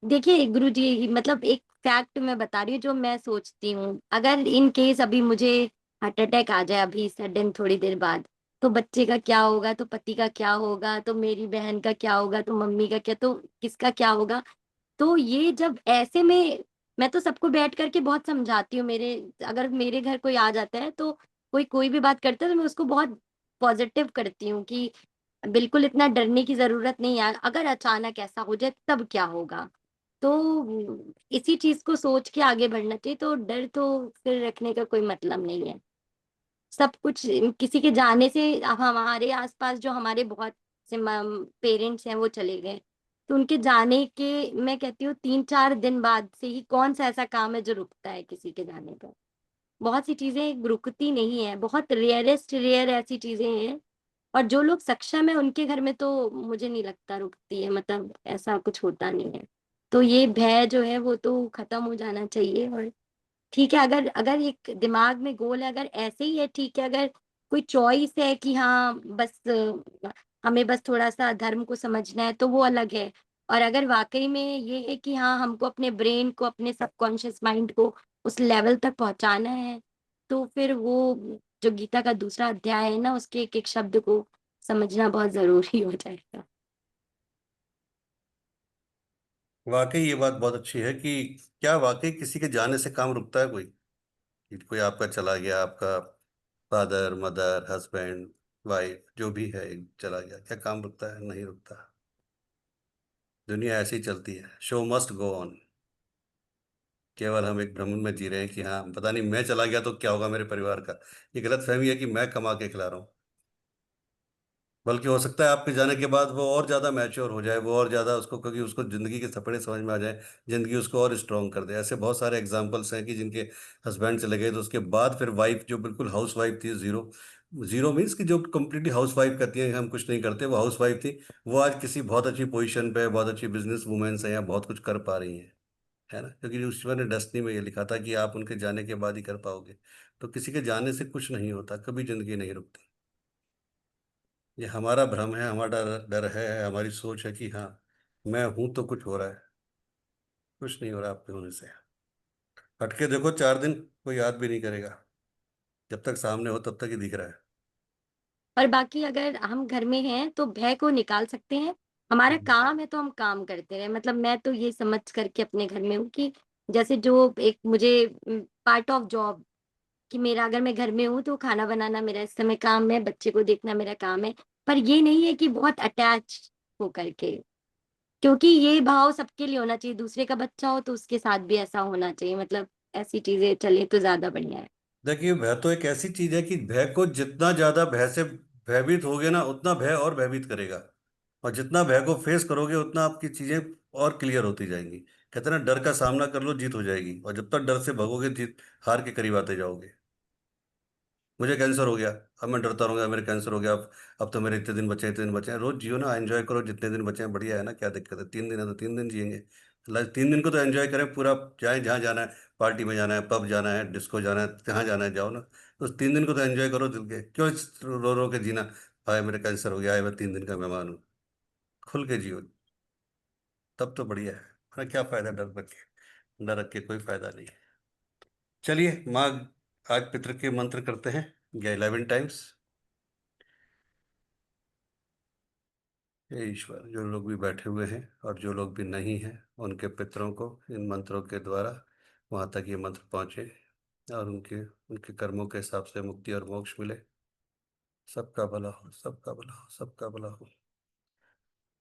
देखिए गुरुजी, मतलब एक फैक्ट मैं बता रही हूँ जो मैं सोचती हूँ, अगर इन केस अभी मुझे हार्ट अटैक आ जाए अभी सडन थोड़ी देर बाद, तो बच्चे का क्या होगा, तो पति का क्या होगा, तो मेरी बहन का क्या होगा, तो मम्मी का क्या, तो किसका क्या होगा। तो ये जब ऐसे में मैं तो सबको बैठ करके बहुत समझाती हूँ। मेरे अगर मेरे घर कोई आ जाता है तो कोई कोई भी बात करता है तो मैं उसको बहुत पॉजिटिव करती हूँ कि बिल्कुल इतना डरने की जरूरत नहीं है, अगर अचानक ऐसा हो जाए तब क्या होगा। तो इसी चीज को सोच के आगे बढ़ना चाहिए। तो डर तो फिर रखने का कोई मतलब नहीं है। सब कुछ किसी के जाने से, अब हमारे आसपास जो हमारे बहुत से पेरेंट्स हैं वो चले गए, तो उनके जाने के मैं कहती हूँ 3-4 दिन बाद से ही कौन सा ऐसा काम है जो रुकता है किसी के जाने पर। बहुत सी चीजें रुकती नहीं है, बहुत रेयरेस्ट रेयर ऐसी चीजें हैं। और जो लोग सक्षम है उनके घर में तो मुझे नहीं लगता रुकती है, मतलब ऐसा कुछ होता नहीं है। तो ये भय जो है वो तो खत्म हो जाना चाहिए। और ठीक है, अगर अगर एक दिमाग में गोल है, अगर ऐसे ही है ठीक है। अगर कोई चॉइस है कि हाँ बस हमें बस थोड़ा सा धर्म को समझना है तो वो अलग है। और अगर वाकई में ये है कि हाँ हमको अपने ब्रेन को, अपने सबकॉन्शियस माइंड को उस लेवल तक पहुंचाना है, तो फिर वो जो गीता का दूसरा अध्याय है ना, उसके एक एक शब्द को समझना बहुत जरूरी हो जाएगा। वाकई ये बात बहुत अच्छी है कि क्या वाकई किसी के जाने से काम रुकता है? कोई कि कोई आपका चला गया, आपका फादर मदर हस्बैंड वाइफ जो भी है, चला गया, क्या काम रुकता है? नहीं रुकता। दुनिया ऐसी ही चलती है, शो मस्ट गो ऑन। केवल हम एक भ्रम में जी रहे हैं कि हाँ पता नहीं मैं चला गया तो क्या होगा मेरे परिवार का। ये गलत फहमी है कि मैं कमा के खिला रहा हूँ। बल्कि हो सकता है आपके जाने के बाद वो और ज़्यादा मैच्योर हो जाए, वो और ज़्यादा उसको, क्योंकि उसको ज़िंदगी के सपने समझ में आ जाए, ज़िंदगी उसको और स्ट्रांग कर दे। ऐसे बहुत सारे एग्जांपल्स हैं कि जिनके हस्बैंड चले गए तो उसके बाद फिर वाइफ जो बिल्कुल हाउस वाइफ थी, जीरो जीरो मीन्स कि जो कम्प्लीटली हाउस वाइफ कहती है हम कुछ नहीं करते, वो हाउस वाइफ थी, वो आज किसी बहुत अच्छी पोजीशन पे, बहुत अच्छी बिजनेस वुमेन्स हैं या बहुत कुछ कर पा रही हैं। है ना? क्योंकि ईश्वर ने डेस्टिनी में ये लिखा था कि आप उनके जाने के बाद ही कर पाओगे। तो किसी के जाने से कुछ नहीं होता, कभी जिंदगी नहीं रुकती। ये हमारा भ्रम है, हमारा डर डर है, हमारी सोच है कि हाँ मैं हूं तो कुछ हो रहा है। कुछ नहीं हो रहा आपके होने से। हटके देखो 4 दिन, कोई याद भी नहीं करेगा। जब तक सामने हो तब तक ही दिख रहा है। और बाकी अगर हम घर में हैं तो भय को निकाल सकते हैं। हमारा हम्म। काम है तो हम काम करते रहे। मतलब मैं तो ये समझ करके अपने घर में हूँ कि जैसे जो एक मुझे पार्ट ऑफ जॉब, कि मेरा अगर मैं घर में हूँ तो खाना बनाना मेरा इस समय काम है, बच्चे को देखना मेरा काम है। पर ये नहीं है कि बहुत अटैच हो करके, क्योंकि ये भाव सबके लिए होना चाहिए। दूसरे का बच्चा हो तो उसके साथ भी ऐसा होना चाहिए। मतलब ऐसी चीजें चले तो ज्यादा बढ़िया है। देखिए भय तो एक ऐसी चीज है कि भय को जितना ज्यादा भय से भयभीत होगे ना, उतना भय और भयभीत करेगा। और जितना भय को फेस करोगे उतना आपकी चीजें और क्लियर होती जाएंगी। कहते हैं ना, डर का सामना कर लो जीत हो जाएगी, और जब तक डर से भगोगे जीत, हार के करीब आते जाओगे। मुझे कैंसर हो गया, अब मैं डरता रहूंगा मेरे कैंसर हो गया, अब तो मेरे इतने दिन बचे हैं, इतने दिन बचे हैं। रोज जियो ना, एंजॉय करो, जितने दिन बचे हैं बढ़िया है ना, क्या दिक्कत है? 3 दिन है तो 3 दिन जिएंगे। लाइफ 3 दिन को तो एंजॉय करें पूरा। जाए जहाँ जाना है, पार्टी में जाना है, पब जाना है, डिस्को जाना है, जहाँ जाना है जाओ ना। उस 3 दिन को तो एंजॉय करो दिल के, क्यों रो रो के जीना? हाय मेरे कैंसर हो गया है, मैं 3 दिन का मेहमान हूँ। खुल के जियो, तब तो बढ़िया है। वरना क्या फायदा डर रख के? डर रख के कोई फायदा नहीं है। चलिए माँ, आज पितृ के मंत्र करते हैं या 11 टाइम्स। हे ईश्वर, जो लोग भी बैठे हुए हैं और जो लोग भी नहीं हैं, उनके पितरों को इन मंत्रों के द्वारा वहाँ तक ये मंत्र पहुँचे और उनके उनके कर्मों के हिसाब से मुक्ति और मोक्ष मिले। सबका भला हो, सबका भला हो, सबका भला हो।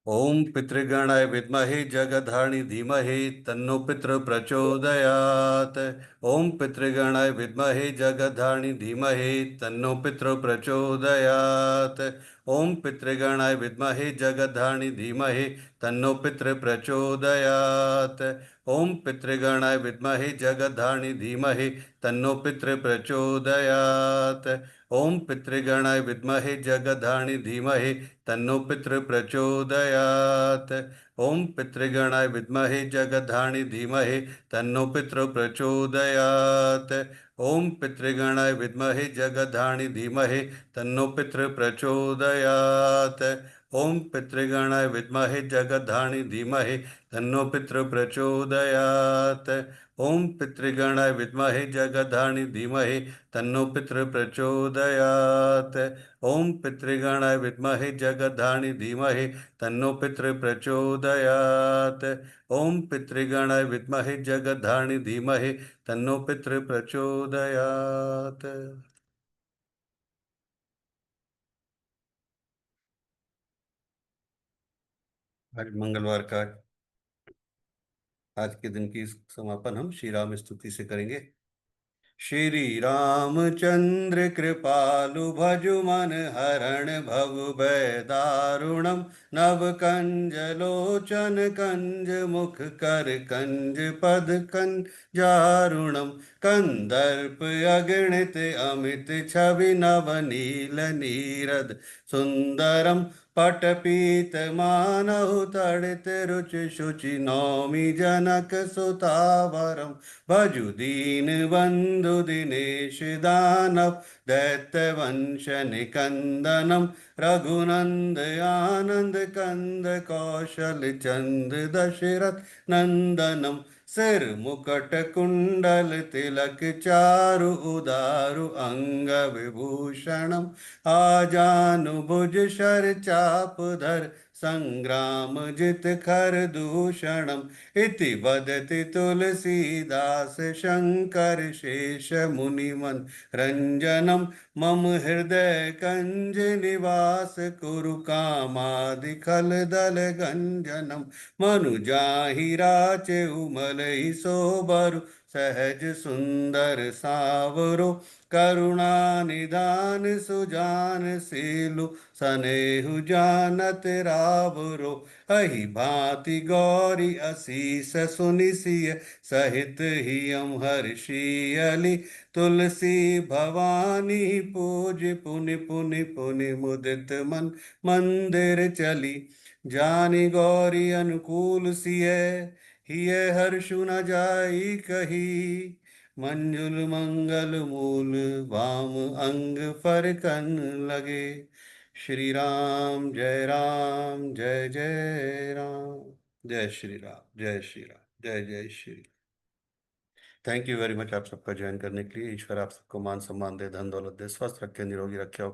ओम पितृगणाय विद्महे जगधारिणी धीमहि तन्नो पितृ प्रचोदयात्। ओम पितृगणाय विद्महे जगधारिणी धीमहि तन्नो पितृ प्रचोदयात्। ओम पितृगणाय विद्महे जगधारिणी धीमहि तन्नो पितृ प्रचोदयात्। ओम पितृगणाय विद्महे जगधारिणी धीमहि तन्नो पितृ प्रचोदयात्। ओम पितृगणाय विद्महे जगधारिणी धीमहि तन्नो पितृ प्रचोदयात्। ओम पितृगणाय विद्महे जगधारिणी धीमहि तन्नो पितृ प्रचोदयात्। ओम पितृगणाय विद्महे जगधारिणी धीमहि तन्नो पितृ प्रचोदयात्। ओम पितृगणाय विद्महे जगधारिणी धीमहि तन्नो पितृ प्रचोदयात्। ओम पितृगणाय विद्महे जगद्धारिणी धीमहि तन्नो पितृ प्रचोदयात्। ओम पितृगणाय विद्महे जगद्धारिणी धीमहि तन्नो पितृ प्रचोदयात्। ओम पितृगणाय विद्महे जगद्धारिणी धीमहि तन्नो पितृ प्रचोदयात्। आज मंगलवार का आज के दिन की समापन हम श्री राम स्तुति से करेंगे। श्री रामचंद्र कृपालु भजु मन हरण भव भय दारुणम नव कंज लोचन कंज मुख कर कंज पद कंजारुणम कंदर्प अगणित अमित छवि नव नील नीरद सुंदरम पटपीत मानहु तड़ित रुचि शुचि नौमि जनक सुतावरम भजु दीन बंधु दिनेश दानव दैत्य वंश निकंदनम रघुनंद आनंद कंद कौशल चंद दशरथ नंदनम सिर मुकट कुंडल तिलक चारु उदारु अंग विभूषणम आजानु भुज शर चाप धर संग्राम जित खर दूषणम इति वदति तुलसीदास शंकर शेष मुनिमन रंजनम मम हृदय कंज निवास कुरु कामादि खल दल गंजनम मनुजाहि राचे उमल ही सोबरु सहज सुंदर सावरो करुणा निदान सुजान सीलु सनेहु जानत रावरो अहि भांति गौरी असीस सुनिसिय सहित हियम हर्षियलि तुलसी भवानी पूज पुनि पुनि पुनि मुदित मन मंदिर चली जानी गौरी अनुकूल सिय हिय हर्षु न जाई कही मंजुल मंगल मूल वाम अंग फरकन लगे। श्री राम जय राम जय जय राम जय श्री राम जय श्री राम जय जय Shri. Thank you very much आप सबका ज्वाइन करने के लिए। ईश्वर आप सबको मान सम्मान दे, धन दौलत दे, स्वस्थ रखे, निरोगी रखे, और